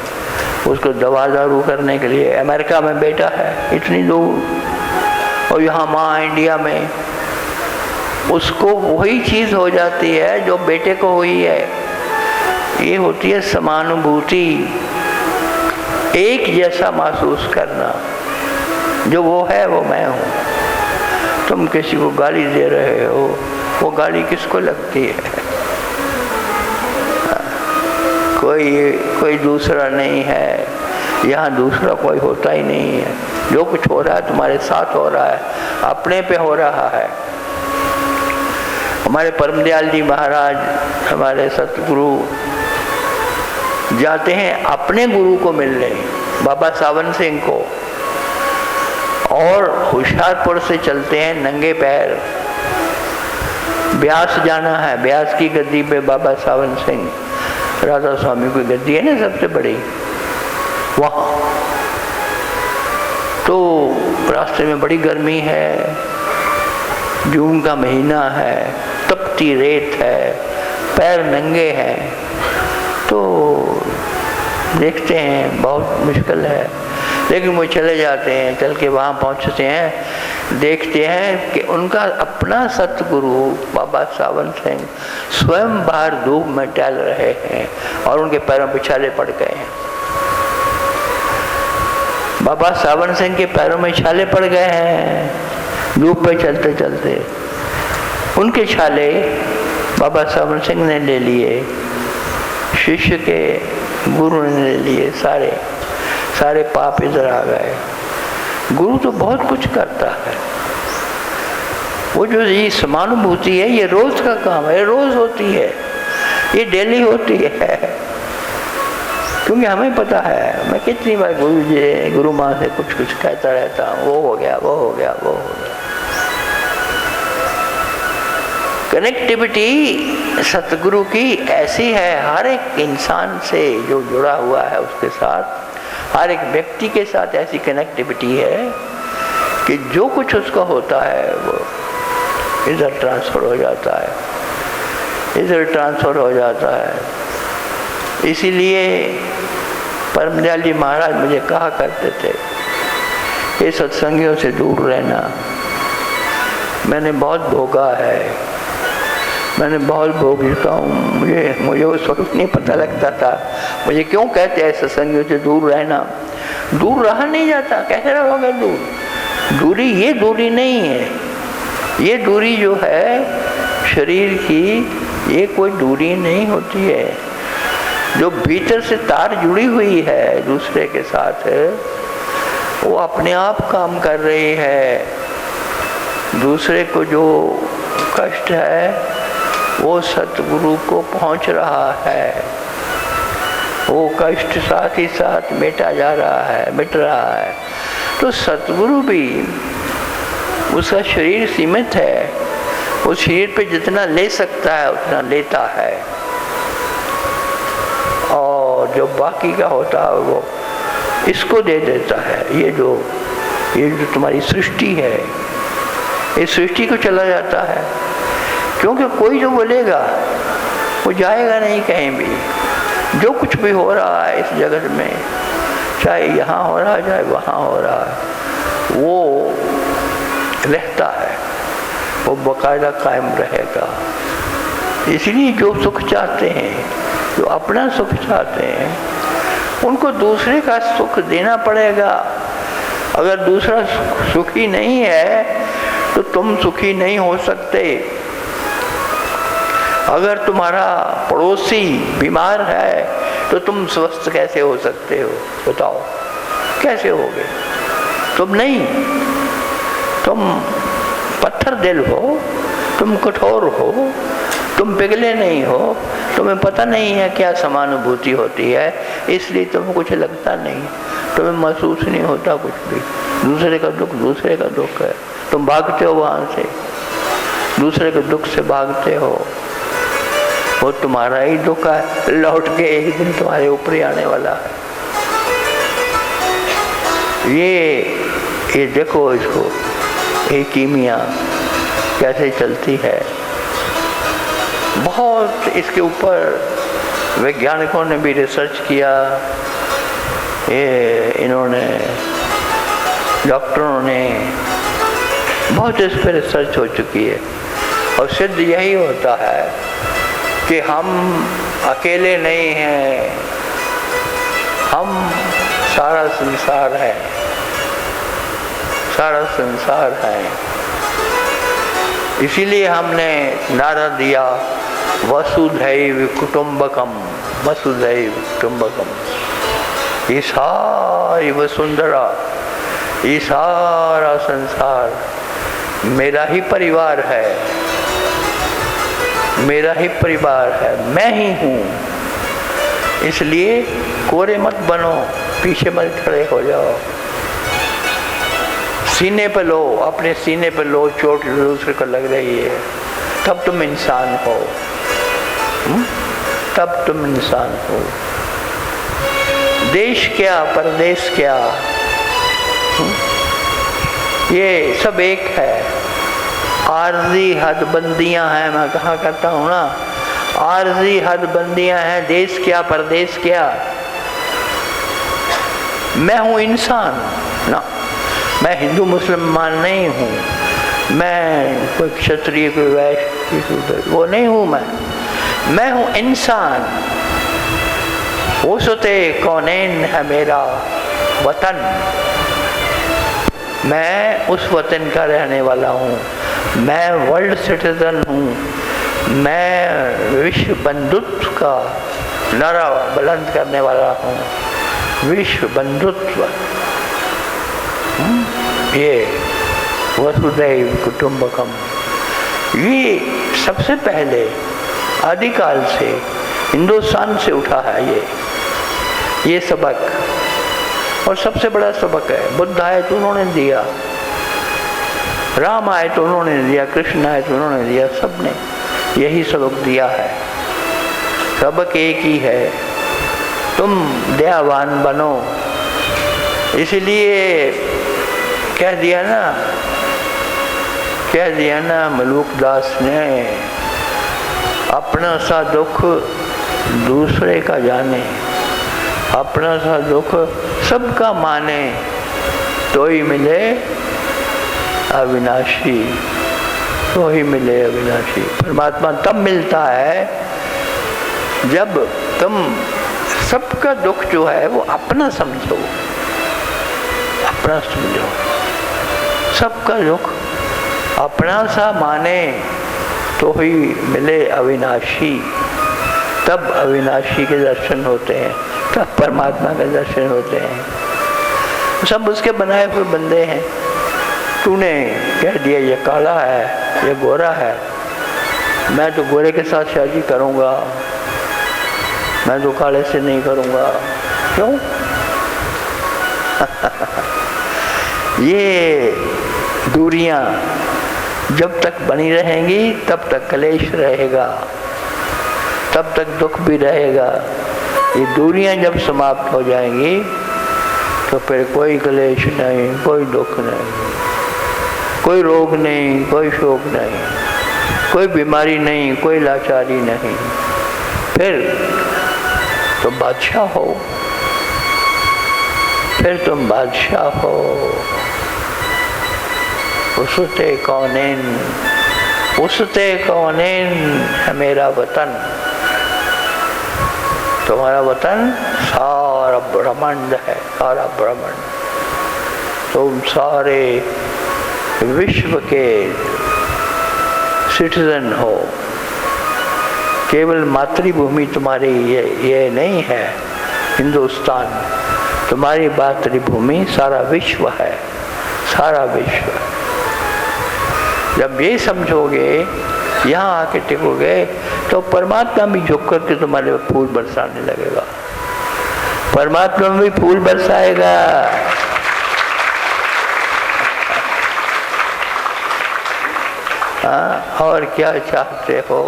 उसको दवा दारू करने के लिए। अमेरिका में बेटा है इतनी दूर, और यहाँ माँ इंडिया में। उसको वही चीज़ हो जाती है जो बेटे को हुई है। ये होती है समानुभूति, एक जैसा महसूस करना, जो वो है वो मैं हूँ। तुम किसी को गाली दे रहे हो, वो गाली किसको लगती है? कोई दूसरा नहीं है, यहाँ दूसरा कोई होता ही नहीं है। जो कुछ हो रहा है तुम्हारे साथ हो रहा है, अपने पे हो रहा है। हमारे परमदयाल जी महाराज, हमारे सतगुरु जाते हैं अपने गुरु को मिलने, बाबा सावन सिंह को, और होशियारपुर से चलते हैं नंगे पैर। ब्यास जाना है, ब्यास की गद्दी पे बाबा सावन सिंह, राधा स्वामी की गद्दी है ना सबसे बड़ी, वहाँ। तो रास्ते में बड़ी गर्मी है, जून का महीना है, तपती रेत है, पैर नंगे हैं। तो देखते हैं बहुत मुश्किल है, लेकिन वो चले जाते हैं। चल के वहाँ पहुँचते हैं, देखते हैं कि उनका अपना सतगुरु बाबा सावन सिंह स्वयं बाहर धूप में टहल रहे हैं और उनके पैरों पे छाले पड़ गए हैं। बाबा सावन सिंह के पैरों में छाले पड़ गए हैं धूप पे चलते चलते। उनके छाले बाबा सावन सिंह ने ले लिए, शिष्य के गुरु ने ले लिए, सारे पाप इधर आ गए। गुरु तो बहुत कुछ करता है। वो जो ये समानुभूति है, ये रोज का काम है, रोज होती है, ये डेली होती है। क्योंकि हमें पता है, मैं कितनी बार गुरु जी गुरु माँ से कुछ कुछ कहता रहता हूँ, वो हो गया वो हो गया वो हो गया। कनेक्टिविटी सतगुरु की ऐसी है, हर एक इंसान से जो जुड़ा हुआ है उसके साथ, हर एक व्यक्ति के साथ ऐसी कनेक्टिविटी है कि जो कुछ उसका होता है वो इधर ट्रांसफ़र हो जाता है, इधर ट्रांसफ़र हो जाता है। इसीलिए परमदयाल जी महाराज मुझे कहा करते थे, ये सत्संगियों से दूर रहना। मैंने बहुत भोगा है, मैंने बहुत भोग चुका हूँ। मुझे उस वक्त नहीं पता लगता था मुझे क्यों कहते हैं सत्संगियों से दूर रहना। दूर रहा नहीं जाता, कैसे रहोगे दूर? दूरी ये दूरी नहीं है, ये दूरी जो है शरीर की, ये कोई दूरी नहीं होती है। जो भीतर से तार जुड़ी हुई है दूसरे के साथ, वो अपने आप काम कर रही है। दूसरे को जो कष्ट है वो सतगुरु को पहुंच रहा है, वो कष्ट साथ ही साथ मिटा जा रहा है, मिट रहा है। तो सतगुरु भी, उसका शरीर सीमित है, वो शरीर पे जितना ले सकता है उतना लेता है, और जो बाकी का होता है वो इसको दे देता है। ये जो तुम्हारी सृष्टि है, इस सृष्टि को चला जाता है। क्योंकि कोई जो बोलेगा वो जाएगा नहीं कहीं भी। जो कुछ भी हो रहा है इस जगत में, चाहे यहाँ हो रहा है चाहे वहाँ हो रहा है, वो रहता है, वो बाकायदा कायम रहेगा। इसलिए जो सुख चाहते हैं, जो अपना सुख चाहते हैं, उनको दूसरे का सुख देना पड़ेगा। अगर दूसरा सुखी नहीं है तो तुम सुखी नहीं हो सकते। अगर तुम्हारा पड़ोसी बीमार है तो तुम स्वस्थ कैसे हो सकते हो? बताओ, कैसे होगे? तुम नहीं, तुम पत्थर दिल हो, तुम कठोर हो, तुम पिघले नहीं हो, तुम्हें पता नहीं है क्या समानुभूति होती है, इसलिए तुम्हें कुछ लगता नहीं, तुम्हें महसूस नहीं होता कुछ भी। दूसरे का दुख है, तुम भागते हो वहाँ से, दूसरे के दुख से भागते हो। वो तुम्हारा ही दुख है, लौट के एक दिन तुम्हारे ऊपर ही आने वाला है। ये देखो इसको, ये कीमिया कैसे चलती है। बहुत इसके ऊपर वैज्ञानिकों ने भी रिसर्च किया, ये इन्होंने डॉक्टरों ने बहुत इस पर रिसर्च हो चुकी है। और सिद्ध यही होता है कि हम अकेले नहीं हैं, हम सारा संसार है, सारा संसार है। इसीलिए हमने नारा दिया वसुधैव कुटुंबकम, वसुधैव कुटुंबकम। ये सारी वसुंधरा, ये सारा संसार मेरा ही परिवार है, मेरा ही परिवार है, मैं ही हूँ। इसलिए कोरे मत बनो, पीछे मत खड़े हो जाओ, सीने पे लो, अपने सीने पे लो चोट दूसरे को लग रही है, तब तुम इंसान हो, तब तुम इंसान हो। देश क्या परदेश क्या, ये सब एक है। आर्जी हदबंदियां हैं, मैं कहा करता हूँ ना, आर्जी हदबंदियां हैं, देश क्या परदेश क्या। मैं हूँ इंसान ना, मैं हिंदू मुसलमान नहीं हूँ, मैं कोई क्षत्रिय कोई वैश्य वो नहीं हूँ, मैं हूँ इंसान। वसुते कौनैन है मेरा वतन, मैं उस वतन का रहने वाला हूँ, मैं वर्ल्ड सिटीजन हूँ, मैं विश्व बंधुत्व का नारा बुलंद करने वाला हूँ, विश्व बंधुत्व। ये वसुधैव कुटुंबकम, ये सबसे पहले आदिकाल से हिंदुस्तान से उठा है ये सबक, और सबसे बड़ा सबक है। बुद्ध आए तो उन्होंने दिया, राम आए तो उन्होंने दिया, कृष्ण आए तो उन्होंने दिया, सबने यही सबक दिया है। सबक एक ही है, तुम दयावान बनो। इसलिए कह दिया ना मलूकदास ने, अपना सा दुख दूसरे का जाने, अपना सा दुख सबका माने, तो ही मिले अविनाशी, तो ही मिले अविनाशी। परमात्मा तब मिलता है जब तुम सबका दुख जो है वो अपना समझो, अपना समझो, सबका दुख अपना सा माने, तो ही मिले अविनाशी। तब अविनाशी के दर्शन होते हैं, तब परमात्मा के दर्शन होते हैं। सब उसके बनाए हुए बंदे हैं। तूने कह दिया ये काला है, ये गोरा है, मैं तो गोरे के साथ शादी करूँगा, मैं तो काले से नहीं करूँगा। क्यों? ये दूरियां जब तक बनी रहेंगी तब तक कलेश रहेगा, तब तक दुख भी रहेगा। ये दूरियां जब समाप्त हो जाएंगी तो फिर कोई कलेश नहीं, कोई दुख नहीं, कोई रोग नहीं, कोई शोक नहीं, कोई बीमारी नहीं, कोई लाचारी नहीं। फिर तुम बादशाह हो, फिर तुम बादशाह हो। उसते कौनैन, उसते कौनैन है मेरा वतन। तुम्हारा वतन सारा ब्रह्मांड है, सारा ब्रह्मांड। तुम सारे विश्व के सिटीजन हो। केवल मातृभूमि तुम्हारी ये नहीं है हिंदुस्तान, तुम्हारी मातृभूमि सारा विश्व है, सारा विश्व। जब ये समझोगे, यहाँ आके टिकोगे, तो परमात्मा भी झुक करके तुम्हारे फूल बरसाने लगेगा, परमात्मा भी फूल बरसाएगा। हाँ, और क्या चाहते हो?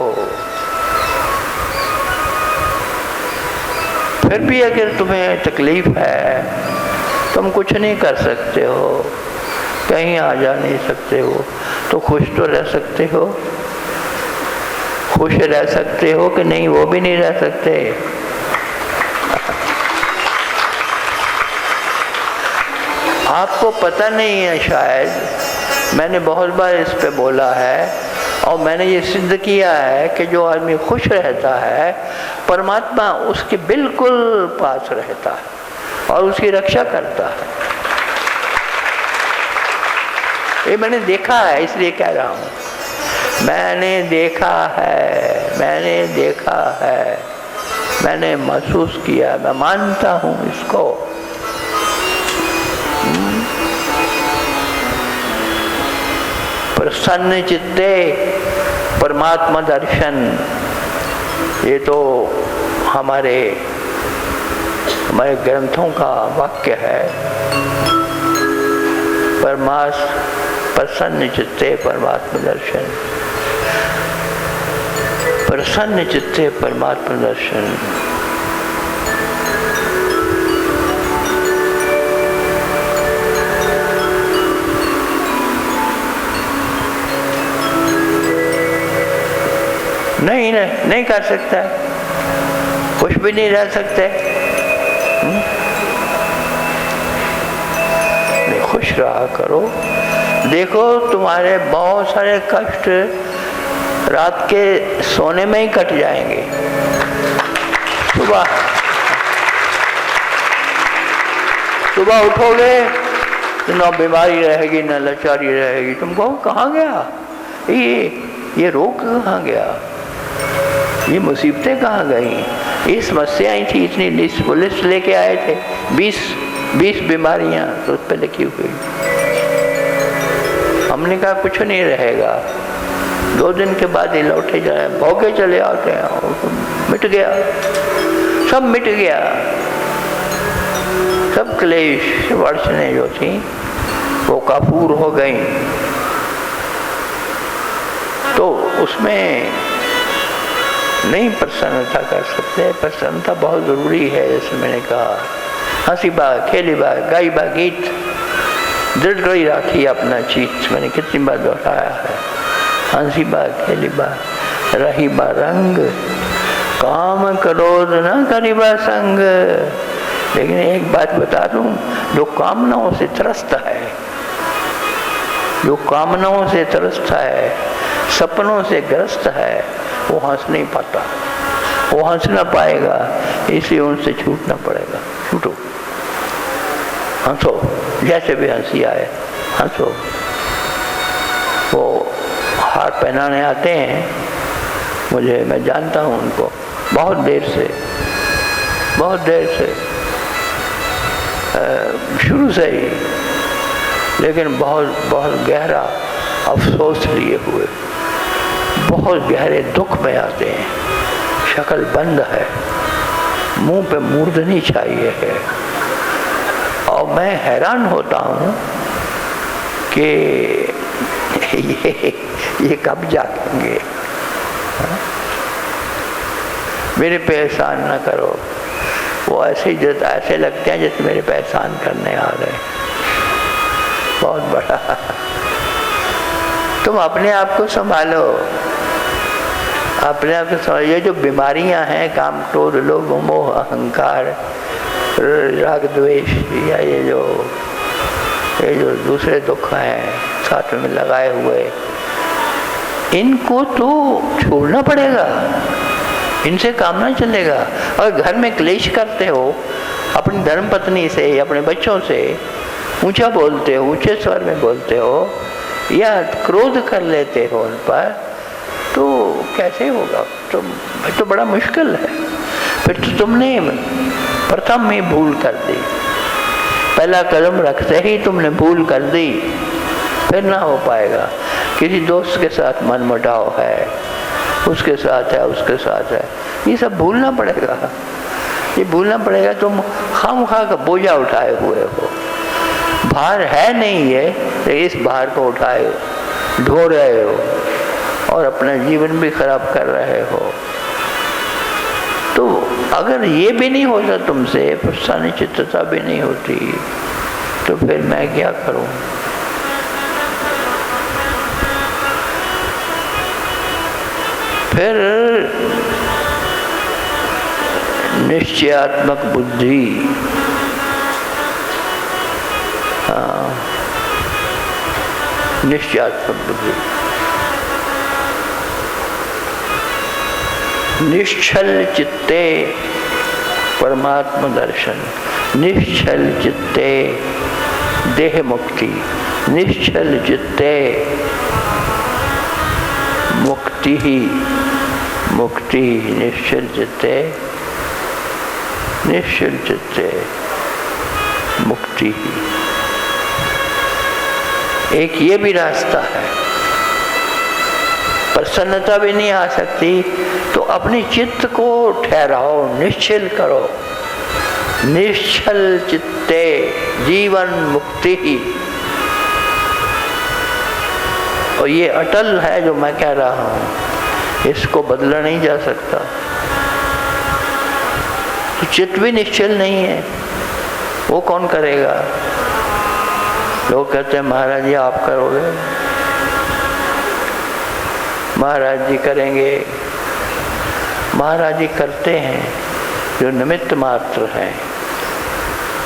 फिर भी अगर तुम्हें तकलीफ है, तुम कुछ नहीं कर सकते हो, कहीं आ जा नहीं सकते हो, तो खुश तो रह सकते हो। खुश रह सकते हो कि नहीं, वो भी नहीं रह सकते। आपको पता नहीं है शायद, मैंने बहुत बार इस पे बोला है और मैंने ये सिद्ध किया है कि जो आदमी खुश रहता है, परमात्मा उसके बिल्कुल पास रहता है और उसकी रक्षा करता है। ये मैंने देखा है, इसलिए कह रहा हूँ। मैंने देखा है, मैंने देखा है, मैंने महसूस किया, मैं मानता हूँ इसको। प्रसन्न चित्ते परमात्मा दर्शन, ये तो हमारे ग्रंथों का वाक्य है। प्रसन्न चित्ते परमात्मा दर्शन, प्रसन्न चित्ते परमात्मा दर्शन। नहीं कर सकता, खुश भी नहीं रह सकते। नहीं, खुश रहा करो। देखो तुम्हारे बहुत सारे कष्ट रात के सोने में ही कट जाएंगे। सुबह उठोगे तो ना बीमारी रहेगी, ना लाचारी रहेगी। तुम कहो कहाँ गया ये रोग, कहाँ गया, ये मुसीबतें कहाँ गई, ये समस्याएं थी इतनी। लिस्ट लेके आए थे 20 बीमारियां तो उस पर लिखी हुई। हमने कहा कुछ नहीं रहेगा, 2 दिन के बाद ही लौटे जाए, भोगे चले आते हैं और तो मिट गया, सब मिट गया। सब क्लेश वर्षने जो थी वो काफूर हो गई। तो उसमें नहीं प्रसन्नता कर सकते। प्रसन्नता बहुत ज़रूरी है। जैसे मैंने कहा, हंसी बा, खेली बा, गाई बा गीत, दृढ़ गई राखी अपना चीत। मैंने कितनी बार दोहराया है। हंसी बा, खेली बा, रही बा रंग, काम क्रोध न करीबा संग। लेकिन एक बात बता दूं, जो कामनाओं से त्रस्त है, जो कामनाओं से त्रस्त है, सपनों से ग्रस्त है, वो हंस नहीं पाता, वो हंस ना पाएगा। इसलिए उनसे छूटना पड़ेगा। छूटो, हंसो, जैसे भी हंसी आए हंसो। वो हार पहनाने आते हैं मुझे, मैं जानता हूँ उनको बहुत देर से शुरू से ही, लेकिन बहुत गहरा अफसोस लिए हुए, बहुत गहरे दुख में आते हैं। शक्ल बंद है, मुंह पे मूर्धनी चाहिए है। और मैं हैरान होता हूँ कि ये कब जाएंगे। मेरे पे एहसान न करो। वो ऐसे लगते हैं जैसे मेरे पे एहसान करने आ गए, बहुत बड़ा। तुम अपने आप को संभालो, अपने आप को संभालो। ये जो बीमारियां हैं, काम, क्रोध, लोभ, मोह, अहंकार, राग, द्वेष, या ये जो दूसरे दुख हैं साथ में लगाए हुए, इनको तो छोड़ना पड़ेगा। इनसे काम ना चलेगा। और घर में क्लेश करते हो, अपनी धर्म पत्नी से, अपने बच्चों से ऊंचा बोलते हो, ऊंचे स्वर में बोलते हो, या क्रोध कर लेते हो उन पर, तो कैसे होगा? तो बड़ा मुश्किल है। फिर तो तुमने प्रथम ही भूल कर दी, पहला कदम रखते ही तुमने भूल कर दी, फिर ना हो पाएगा। किसी दोस्त के साथ मनमुटाव है, उसके साथ है, ये सब भूलना पड़ेगा। ये भूलना पड़ेगा। तुम खामखा का बोझा उठाए हुए हो, भार है नहीं ये, इस भार को उठाए ढो रहे हो और अपना जीवन भी खराब कर रहे हो। तो अगर ये भी नहीं होता तुमसे, प्रस्थानी चित्तता भी नहीं होती, तो फिर मैं क्या करूं? फिर निश्चयात्मक बुद्धि, निश्चयात्मक बुद्धि, निश्चल चित्ते परमात्मा दर्शन, निश्चल चित्ते देह मुक्ति, निश्चल चित्ते मुक्ति ही मुक्ति, निश्चल चित्ते, निश्चल चित्ते मुक्ति ही। एक ये भी रास्ता है। प्रसन्नता भी नहीं आ सकती तो अपने चित्त को ठहराओ, निश्चल करो, निश्चल चित्ते जीवन मुक्ति ही। और ये अटल है जो मैं कह रहा हूं, इसको बदला नहीं जा सकता। तो चित्त भी निश्चल नहीं है, वो कौन करेगा? लोग कहते हैं महाराज जी आप करोगे, महाराज जी करेंगे। महाराज जी करते हैं जो निमित्त मात्र हैं,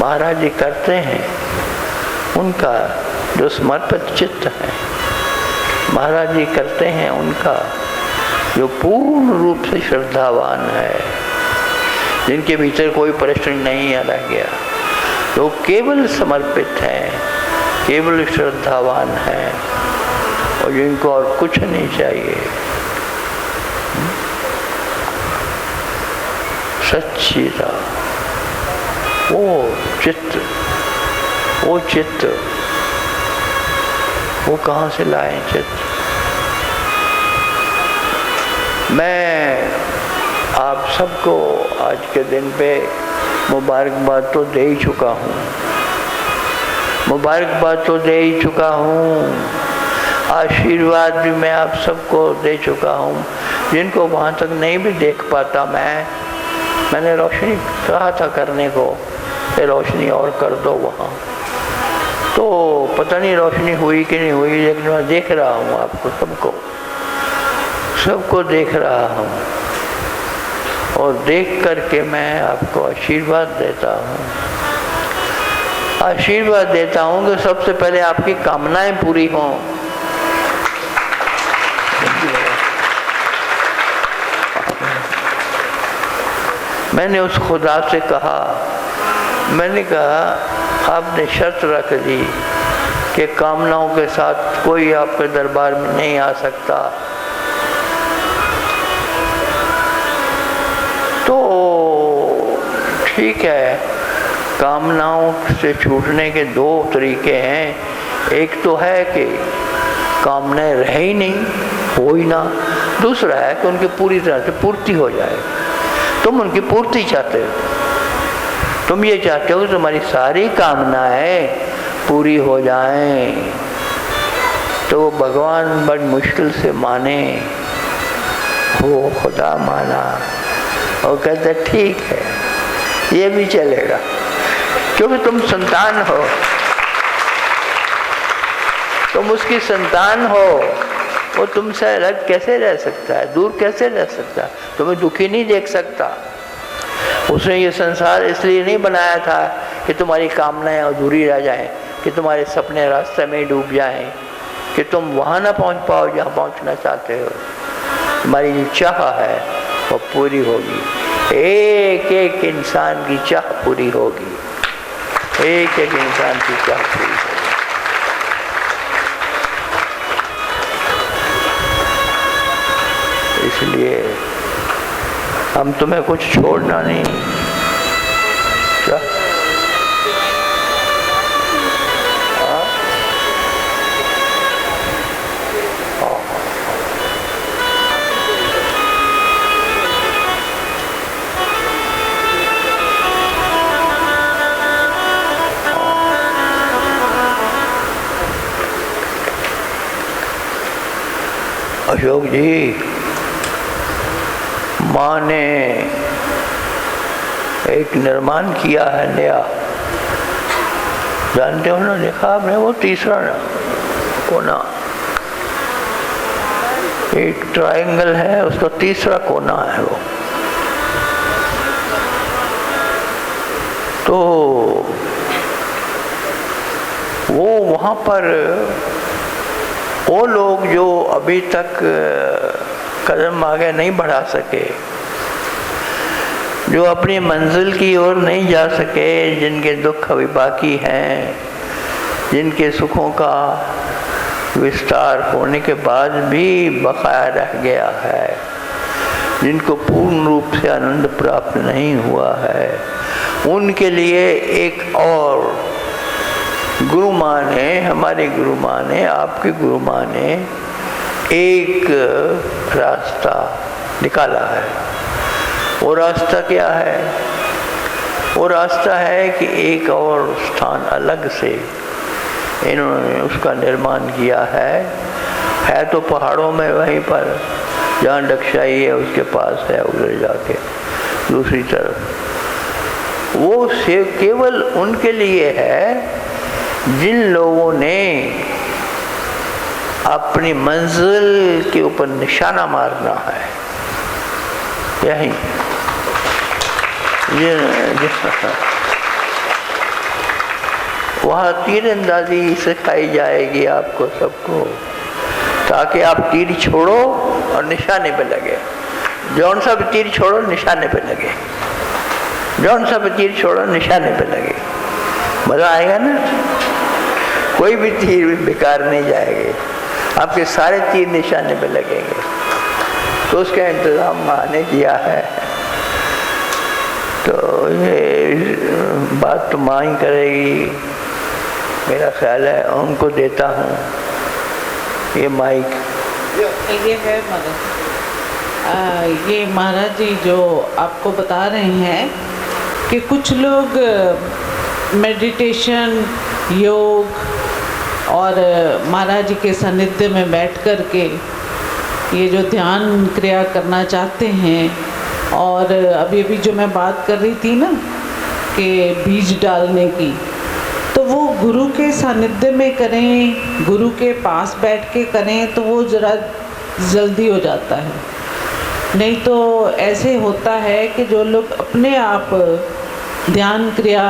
महाराज जी करते हैं उनका जो समर्पित चित्त है, महाराज जी करते हैं उनका जो पूर्ण रूप से श्रद्धावान है, जिनके भीतर कोई प्रश्न नहीं आ गया, जो केवल समर्पित हैं, केवल श्रद्धावान है और जिनको और कुछ नहीं चाहिए। सच्ची राह, वो चित्त, वो चित्त, वो कहाँ से लाएं चित्त? मैं आप सबको आज के दिन पे मुबारकबाद तो दे ही चुका हूँ, मुबारकबाद तो दे ही चुका हूँ, आशीर्वाद भी मैं आप सबको दे चुका हूँ। जिनको वहाँ तक नहीं भी देख पाता मैंने रोशनी कहा था करने को, ये रोशनी और कर दो वहाँ, तो पता नहीं रोशनी हुई कि नहीं हुई, लेकिन मैं देख रहा हूँ आपको सबको देख रहा हूँ और देख करके मैं आपको आशीर्वाद देता हूँ, आशीर्वाद देता हूँ कि सबसे पहले आपकी कामनाएं पूरी हों। मैंने उस खुदा से कहा, मैंने कहा आपने शर्त रख दी कि कामनाओं के साथ कोई आपके दरबार में नहीं आ सकता, तो ठीक है, कामनाओं से छूटने के दो तरीके हैं। एक तो है कि कामनाएं रहे ही नहीं, हो ही ना। दूसरा है कि उनकी पूरी तरह से पूर्ति हो जाए। तुम उनकी पूर्ति चाहते हो, तुम ये चाहते हो कि तुम्हारी सारी कामनाएं पूरी हो जाएं, तो वो भगवान बड़ी मुश्किल से माने, वो खुदा माना और कहते ठीक है ये भी चलेगा, क्योंकि तुम संतान हो, तुम उसकी संतान हो, वो तुमसे अलग कैसे रह सकता है, दूर कैसे रह सकता है, तुम्हें दुखी नहीं देख सकता। उसने ये संसार इसलिए नहीं बनाया था कि तुम्हारी कामनाएं अधूरी रह जाएं, कि तुम्हारे सपने रास्ते में डूब जाएं, कि तुम वहाँ ना पहुँच पाओ जहाँ पहुँचना चाहते हो। तुम्हारी जो चाह है वो पूरी होगी, एक एक इंसान की चाह पूरी होगी, एक एक इंसान की चाह पूरी होगी। इसलिए हम तुम्हें कुछ छोड़ना नहीं। क्या? अशोक जी, माँ ने एक निर्माण किया है नया, जानते हो ना, देखा आपने? वो तीसरा कोना, एक ट्रायंगल है, उसका तीसरा कोना है वो। तो वो वहाँ पर वो लोग जो अभी तक कदम आगे नहीं बढ़ा सके, जो अपनी मंजिल की ओर नहीं जा सके, जिनके दुख अभी बाकी हैं, जिनके सुखों का विस्तार होने के बाद भी बकाया रह गया है, जिनको पूर्ण रूप से आनंद प्राप्त नहीं हुआ है, उनके लिए एक और गुरु माँ ने, हमारे गुरु माँ ने, आपके गुरु माँ ने एक रास्ता निकाला है। वो रास्ता क्या है? वो रास्ता है कि एक और स्थान अलग से इन्होंने उसका निर्माण किया है तो पहाड़ों में, वहीं पर जहाँ डक्षाई है उसके पास है, उधर जाके दूसरी तरफ। वो सिर्फ केवल उनके लिए है जिन लोगों ने अपनी मंजिल के ऊपर निशाना मारना है। यही वहाँ तीरंदाजी सिखाई जाएगी आपको सबको, ताकि आप तीर छोड़ो और निशाने पे लगे। जौन सा भी तीर छोड़ो निशाने पे लगे, जौन सा भी तीर छोड़ो निशाने पे लगे। मजा आएगा ना? कोई भी तीर भी बेकार नहीं जाएंगे, आपके सारे तीर निशाने पे लगेंगे। तो उसका इंतजाम माँ ने किया है। तो ये बात तो माँ ही करेगी, मेरा ख्याल है। उनको देता हूँ ये माइक। ये है महाराज, ये महाराज जी जो आपको बता रहे हैं कि कुछ लोग मेडिटेशन, योग और महाराज जी के सानिध्य में बैठ कर के ये जो ध्यान क्रिया करना चाहते हैं, और अभी अभी जो मैं बात कर रही थी ना कि बीज डालने की, तो वो गुरु के सानिध्य में करें, गुरु के पास बैठ के करें तो वो ज़रा जल्दी हो जाता है। नहीं तो ऐसे होता है कि जो लोग अपने आप ध्यान क्रिया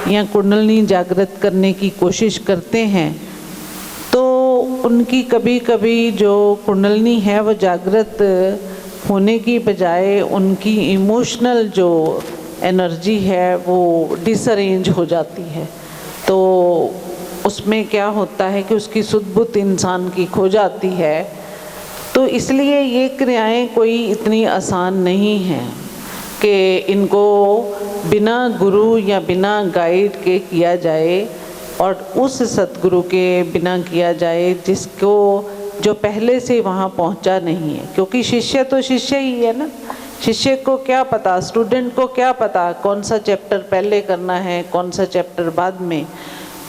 या कुंडलिनी जागृत करने की कोशिश करते हैं, तो उनकी कभी कभी जो कुंडलिनी है वो जागृत होने की बजाय उनकी इमोशनल जो एनर्जी है वो डिसअरेंज हो जाती है। तो उसमें क्या होता है कि उसकी सुध-बुध इंसान की खो जाती है। तो इसलिए ये क्रियाएं कोई इतनी आसान नहीं हैं कि इनको बिना गुरु या बिना गाइड के किया जाए, और उस सतगुरु के बिना किया जाए जिसको जो पहले से वहाँ पहुँचा नहीं है। क्योंकि शिष्य तो शिष्य ही है ना, शिष्य को क्या पता, स्टूडेंट को क्या पता कौन सा चैप्टर पहले करना है, कौन सा चैप्टर बाद में।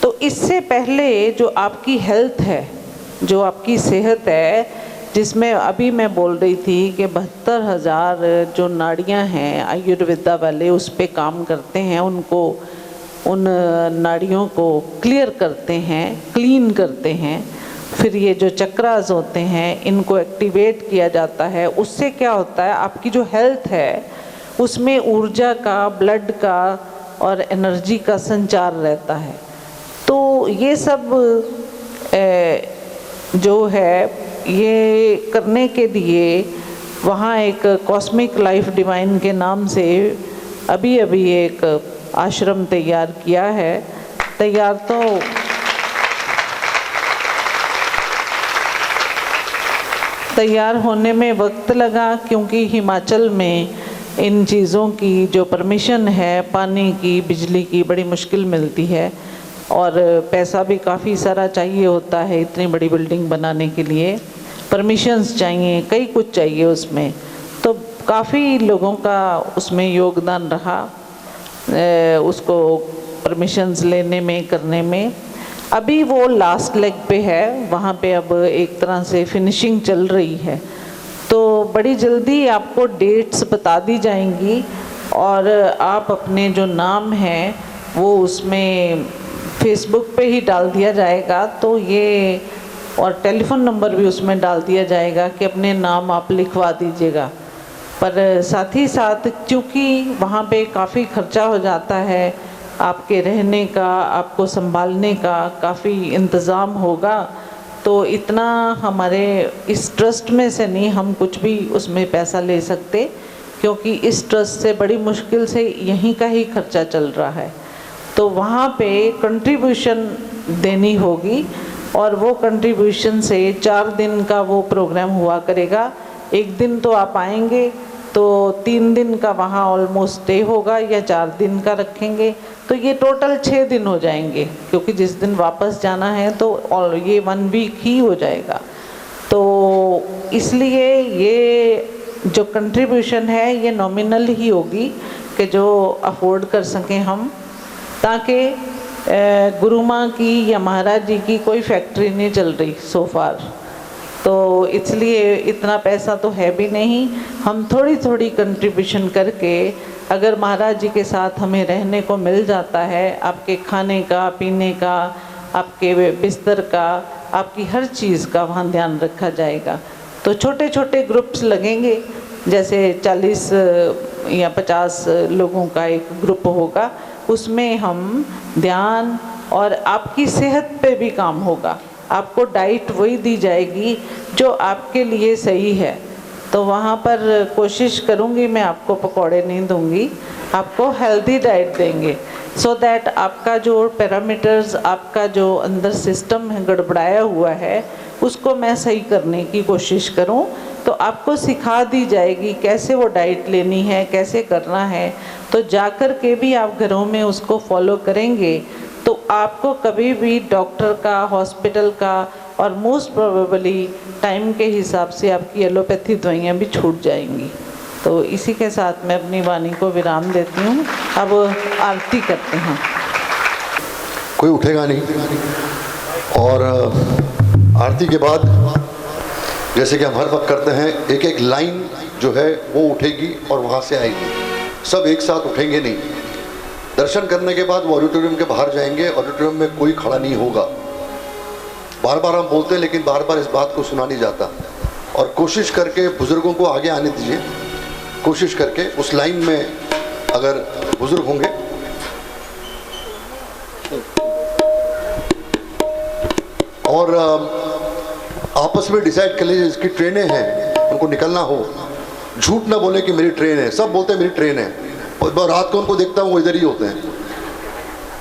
तो इससे पहले जो आपकी हेल्थ है, जो आपकी सेहत है, जिसमें अभी मैं बोल रही थी कि 72,000 जो नाड़ियाँ हैं आयुर्वेदा वाले उस पे काम करते हैं, उनको उन नाड़ियों को क्लियर करते हैं, क्लीन करते हैं। फिर ये जो चक्रास होते हैं इनको एक्टिवेट किया जाता है। उससे क्या होता है, आपकी जो हेल्थ है उसमें ऊर्जा का, ब्लड का और एनर्जी का संचार रहता है। तो ये सब जो है ये करने के लिए वहाँ एक कॉस्मिक लाइफ डिवाइन के नाम से अभी अभी एक आश्रम तैयार किया है। तैयार होने में वक्त लगा, क्योंकि हिमाचल में इन चीज़ों की जो परमिशन है, पानी की, बिजली की, बड़ी मुश्किल मिलती है, और पैसा भी काफ़ी सारा चाहिए होता है। इतनी बड़ी बिल्डिंग बनाने के लिए परमिशंस चाहिए, कई कुछ चाहिए उसमें। तो काफ़ी लोगों का उसमें योगदान रहा उसको परमिशंस लेने में, करने में। अभी वो लास्ट लेग पे है, वहाँ पे अब एक तरह से फिनिशिंग चल रही है। तो बड़ी जल्दी आपको डेट्स बता दी जाएंगी, और आप अपने जो नाम हैं वो उसमें फेसबुक पे ही डाल दिया जाएगा, तो ये और टेलीफ़ोन नंबर भी उसमें डाल दिया जाएगा कि अपने नाम आप लिखवा दीजिएगा। पर साथ ही साथ क्योंकि वहाँ पे काफ़ी खर्चा हो जाता है, आपके रहने का, आपको संभालने का काफ़ी इंतज़ाम होगा, तो इतना हमारे इस ट्रस्ट में से नहीं हम कुछ भी उसमें पैसा ले सकते, क्योंकि इस ट्रस्ट से बड़ी मुश्किल से यहीं का ही खर्चा चल रहा है। तो वहाँ पे कंट्रीब्यूशन देनी होगी और वो कंट्रीब्यूशन से 4 दिन का वो प्रोग्राम हुआ करेगा। एक दिन तो आप आएंगे तो 3 दिन का वहाँ ऑलमोस्ट स्टे होगा, या 4 दिन का रखेंगे तो ये टोटल 6 दिन हो जाएंगे, क्योंकि जिस दिन वापस जाना है तो और ये 1 वीक ही हो जाएगा। तो इसलिए ये जो कंट्रीब्यूशन है ये नॉमिनल ही होगी कि जो अफोर्ड कर सकें हम, ताकि गुरु माँ की या महाराज जी की कोई फैक्ट्री नहीं चल रही सो फार, तो इसलिए इतना पैसा तो है भी नहीं। हम थोड़ी थोड़ी कंट्रीब्यूशन करके अगर महाराज जी के साथ हमें रहने को मिल जाता है, आपके खाने का, पीने का, आपके बिस्तर का, आपकी हर चीज़ का वहाँ ध्यान रखा जाएगा। तो छोटे छोटे ग्रुप्स लगेंगे, जैसे 40 या 50 लोगों का एक ग्रुप होगा, उसमें हम ध्यान और आपकी सेहत पे भी काम होगा। आपको डाइट वही दी जाएगी जो आपके लिए सही है। तो वहाँ पर कोशिश करूँगी मैं, आपको पकौड़े नहीं दूँगी, आपको हेल्दी डाइट देंगे, सो दैट आपका जो पैरामीटर्स, आपका जो अंदर सिस्टम है गड़बड़ाया हुआ है, उसको मैं सही करने की कोशिश करूँ। तो आपको सिखा दी जाएगी कैसे वो डाइट लेनी है, कैसे करना है। तो जाकर के भी आप घरों में उसको फॉलो करेंगे तो आपको कभी भी डॉक्टर का, हॉस्पिटल का और मोस्ट प्रोबेबली टाइम के हिसाब से आपकी एलोपैथी दवाइयाँ भी छूट जाएंगी। तो इसी के साथ मैं अपनी वाणी को विराम देती हूँ। अब आरती करते हैं। कोई उठेगा नहीं, और आरती के बाद जैसे कि हम हर वक्त करते हैं, एक एक लाइन जो है वो उठेगी और वहाँ से आएगी, सब एक साथ उठेंगे नहीं। दर्शन करने के बाद वो ऑडिटोरियम के बाहर जाएंगे, ऑडिटोरियम में कोई खड़ा नहीं होगा। बार बार हम बोलते हैं लेकिन बार बार इस बात को सुना नहीं जाता, और कोशिश करके बुजुर्गों को आगे आने दीजिए। कोशिश करके उस लाइन में अगर बुजुर्ग होंगे और आपस में डिसाइड कर लीजिए, जिसकी ट्रेनें हैं उनको निकलना हो, झूठ ना बोले कि मेरी ट्रेन है। सब बोलते हैं मेरी ट्रेन है, और रात को उनको देखता हूँ वो इधर ही होते हैं।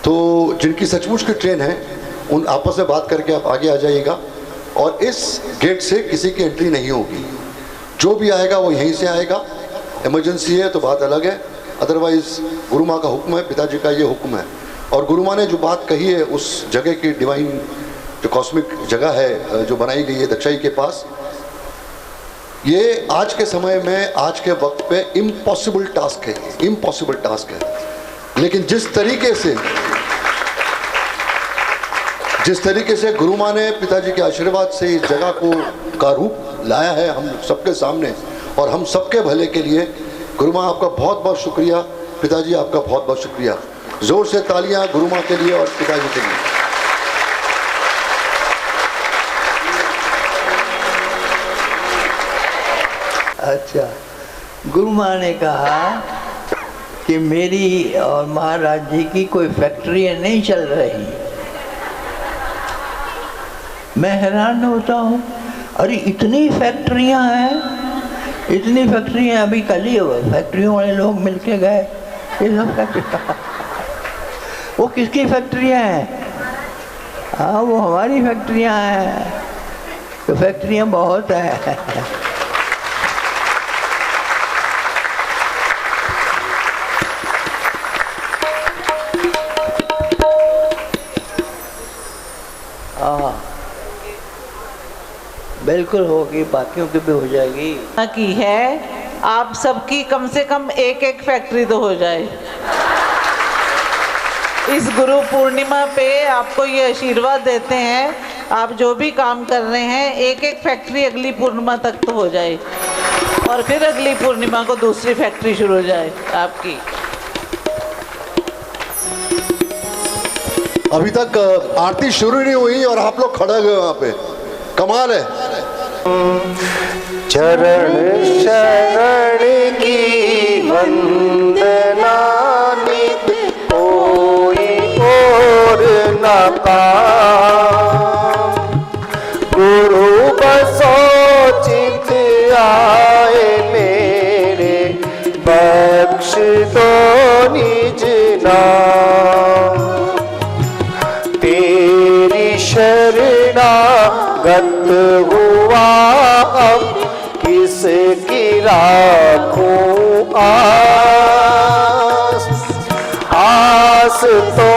तो जिनकी सचमुच की ट्रेन है उन आपस में बात करके आप आगे आ जाइएगा, और इस गेट से किसी की एंट्री नहीं होगी। जो भी आएगा वो यहीं से आएगा। इमरजेंसी है तो बात अलग है, अदरवाइज गुरु माँ का हुक्म है, पिताजी का ये हुक्म है। और गुरु माँ ने जो बात कही है उस जगह की, डिवाइन जो कॉस्मिक जगह है जो बनाई गई है दक्षाई के पास, ये आज के समय में, आज के वक्त पे इम्पॉसिबल टास्क है, इम्पॉसिबल टास्क है। लेकिन जिस तरीके से गुरु माँ ने पिताजी के आशीर्वाद से इस जगह को का रूप लाया है हम सबके सामने और हम सबके भले के लिए, गुरु माँ आपका बहुत बहुत शुक्रिया, पिताजी आपका बहुत बहुत शुक्रिया। जोर से तालियां गुरु माँ के लिए और पिताजी के लिए। अच्छा, गुरु माँ ने कहा कि मेरी और महाराज जी की कोई फैक्ट्रियाँ नहीं चल रही। मैं हैरान होता हूँ, अरे इतनी फैक्ट्रियाँ हैं, इतनी फैक्ट्रियाँ। अभी कल ही फैक्ट्रियों वाले लोग मिलके गए, ये सब फैक्ट्रियाँ वो किसकी फैक्ट्रियाँ हैं? हाँ, वो हमारी फैक्ट्रियाँ हैं। तो फैक्ट्रियाँ बहुत हैं। बिल्कुल होगी, बाकियों की भी हो जाएगी। की है, आप सबकी कम से कम एक एक फैक्ट्री तो हो जाए। इस गुरु पूर्णिमा पे आपको ये आशीर्वाद देते हैं, आप जो भी काम कर रहे हैं एक एक फैक्ट्री अगली पूर्णिमा तक तो हो जाए। और फिर अगली पूर्णिमा को दूसरी फैक्ट्री शुरू हो जाए आपकी। अभी तक आरती शुरू ही नहीं हुई और आप लोग खड़े गए वहां पे, कमाल है। चरण शरण की वंदना नित कोई और न काम, गुरु बसो चित आए मेरे, बख्श दो निज नाम। तेरी शरणागत हुआ अब किसकी राखूं आस, आस तो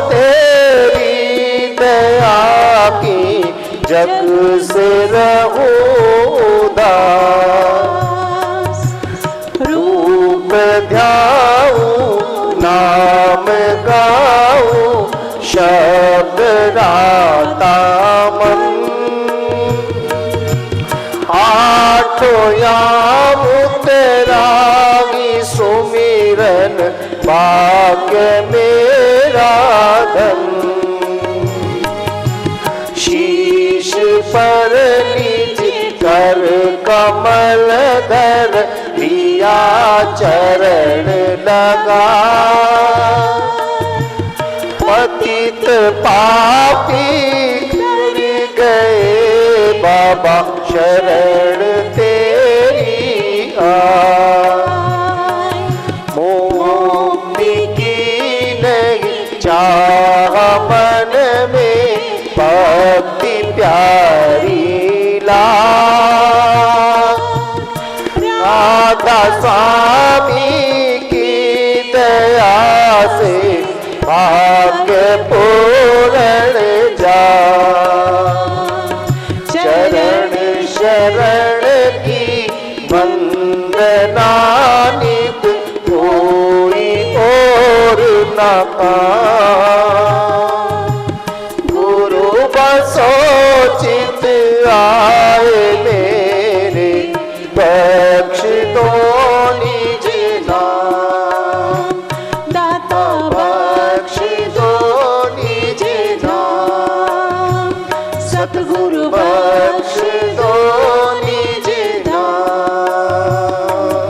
तेरी दया की जग से रहूं उदास। रूप ध्याऊं नाम गाऊं शब्द राता मन, आठों याम तेरा ही सुमिरन भाग्य मेरा धन। शीश पर निज कर कमल धर लिया चरण लगा, पतित पापी गए बाबा शरण तेरी आए। मुक्ति की नहीं चाह मन में, भक्ति प्यारी ला राधा स्वामी की दया से भाग्य पूर्ण जा। चरण शरण की वंदना नित कोई और न पाए, गुरु बसो चित आए मेरे, बख्श दो निज नाम। दाता बख्श दो निज नाम, सतगुरु बख्श दो निज नाम।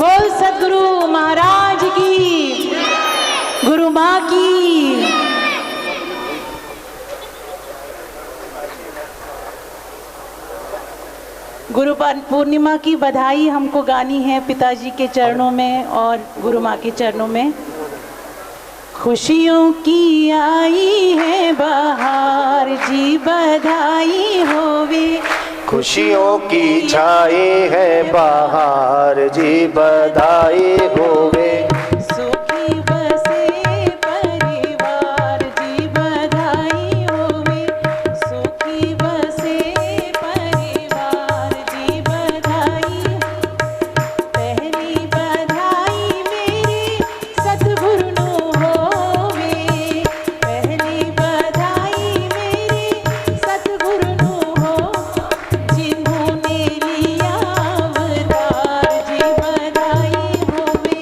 बोल सतगुरु महाराज की, गुरु माँ की। गुरु पूर्णिमा की बधाई हमको गानी है पिताजी के चरणों में और गुरु माँ के चरणों में। खुशियों की आई है बहार जी बधाई होवे, खुशियों की छाई है बहार जी बधाई होवे। सुखी बसे परिवार जी बधाई होवे, सुखी बसे परिवार जी बधाई। पहली बधाई मेरे सतगुरु नो होवे, पहली बधाई मेरे सतगुरु नो हो, जिन्होंने लिया अवतार जी बधाई होवे।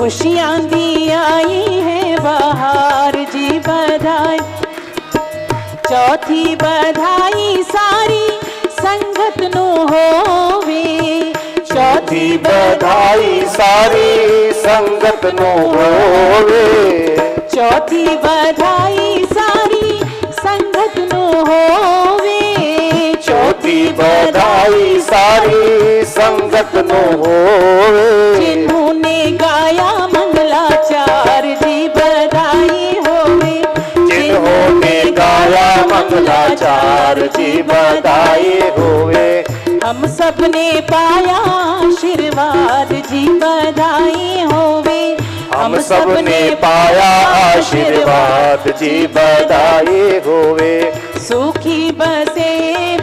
खुशियाँ दी आई है बहार जी बधाई। चौथी बधाई सारी संगत नु होवे। चौथी बधाई सारी संगत नो होवे। चौथी बधाई सारी संगत नु होवे। चौथी बधाई सारी संगत नो होवे। जिन्होंने गाया मंगलाचार जी बधाई होवे। जिन्होंने गाया मंगलाचार जी बधाई होवे। हम सब ने पाया आशीर्वाद जी बधाई होवे। हम सब ने पाया आशीर्वाद जी बधाई होवे। सुखी बसे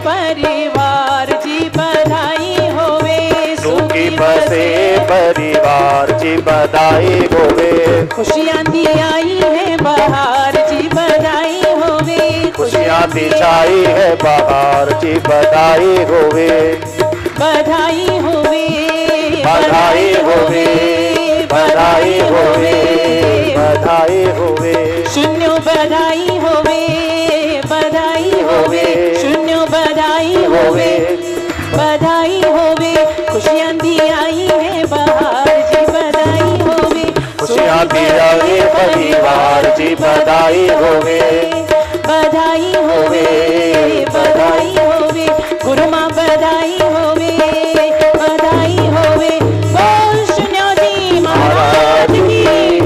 परिवार जी बधाई होवे। सुखी बसे परिवार जी बधाई होवे। खुशियाँ दी आई है बहार जी बधाई होवे। खुशियाँ दी छाई है बहार जी बधाई होवे। बधाई होवे। बधाई होवे। बधाई होवे। बधाई होवे। शून्य बधाई होवे। बधाई होवे। शून्य बधाई होवे। बधाई होवे। खुशियाँ दी आई है बहार जी बधाई होवे। खुशियाँ दी आई परिवार जी बधाई होवे। बधाई होवे। बधाई होवे। गुरु माँ बधाई होवे। बधाई होवे। बोल शून्य जी महाराज की।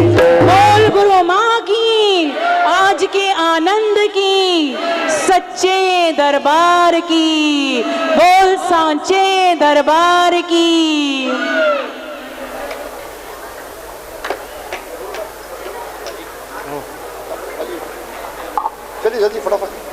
बोल गुरु माँ की। आज के आनंद की। सच्चे दरबार की। बोल सांचे दरबार की। चलिए जल्दी फटाफट।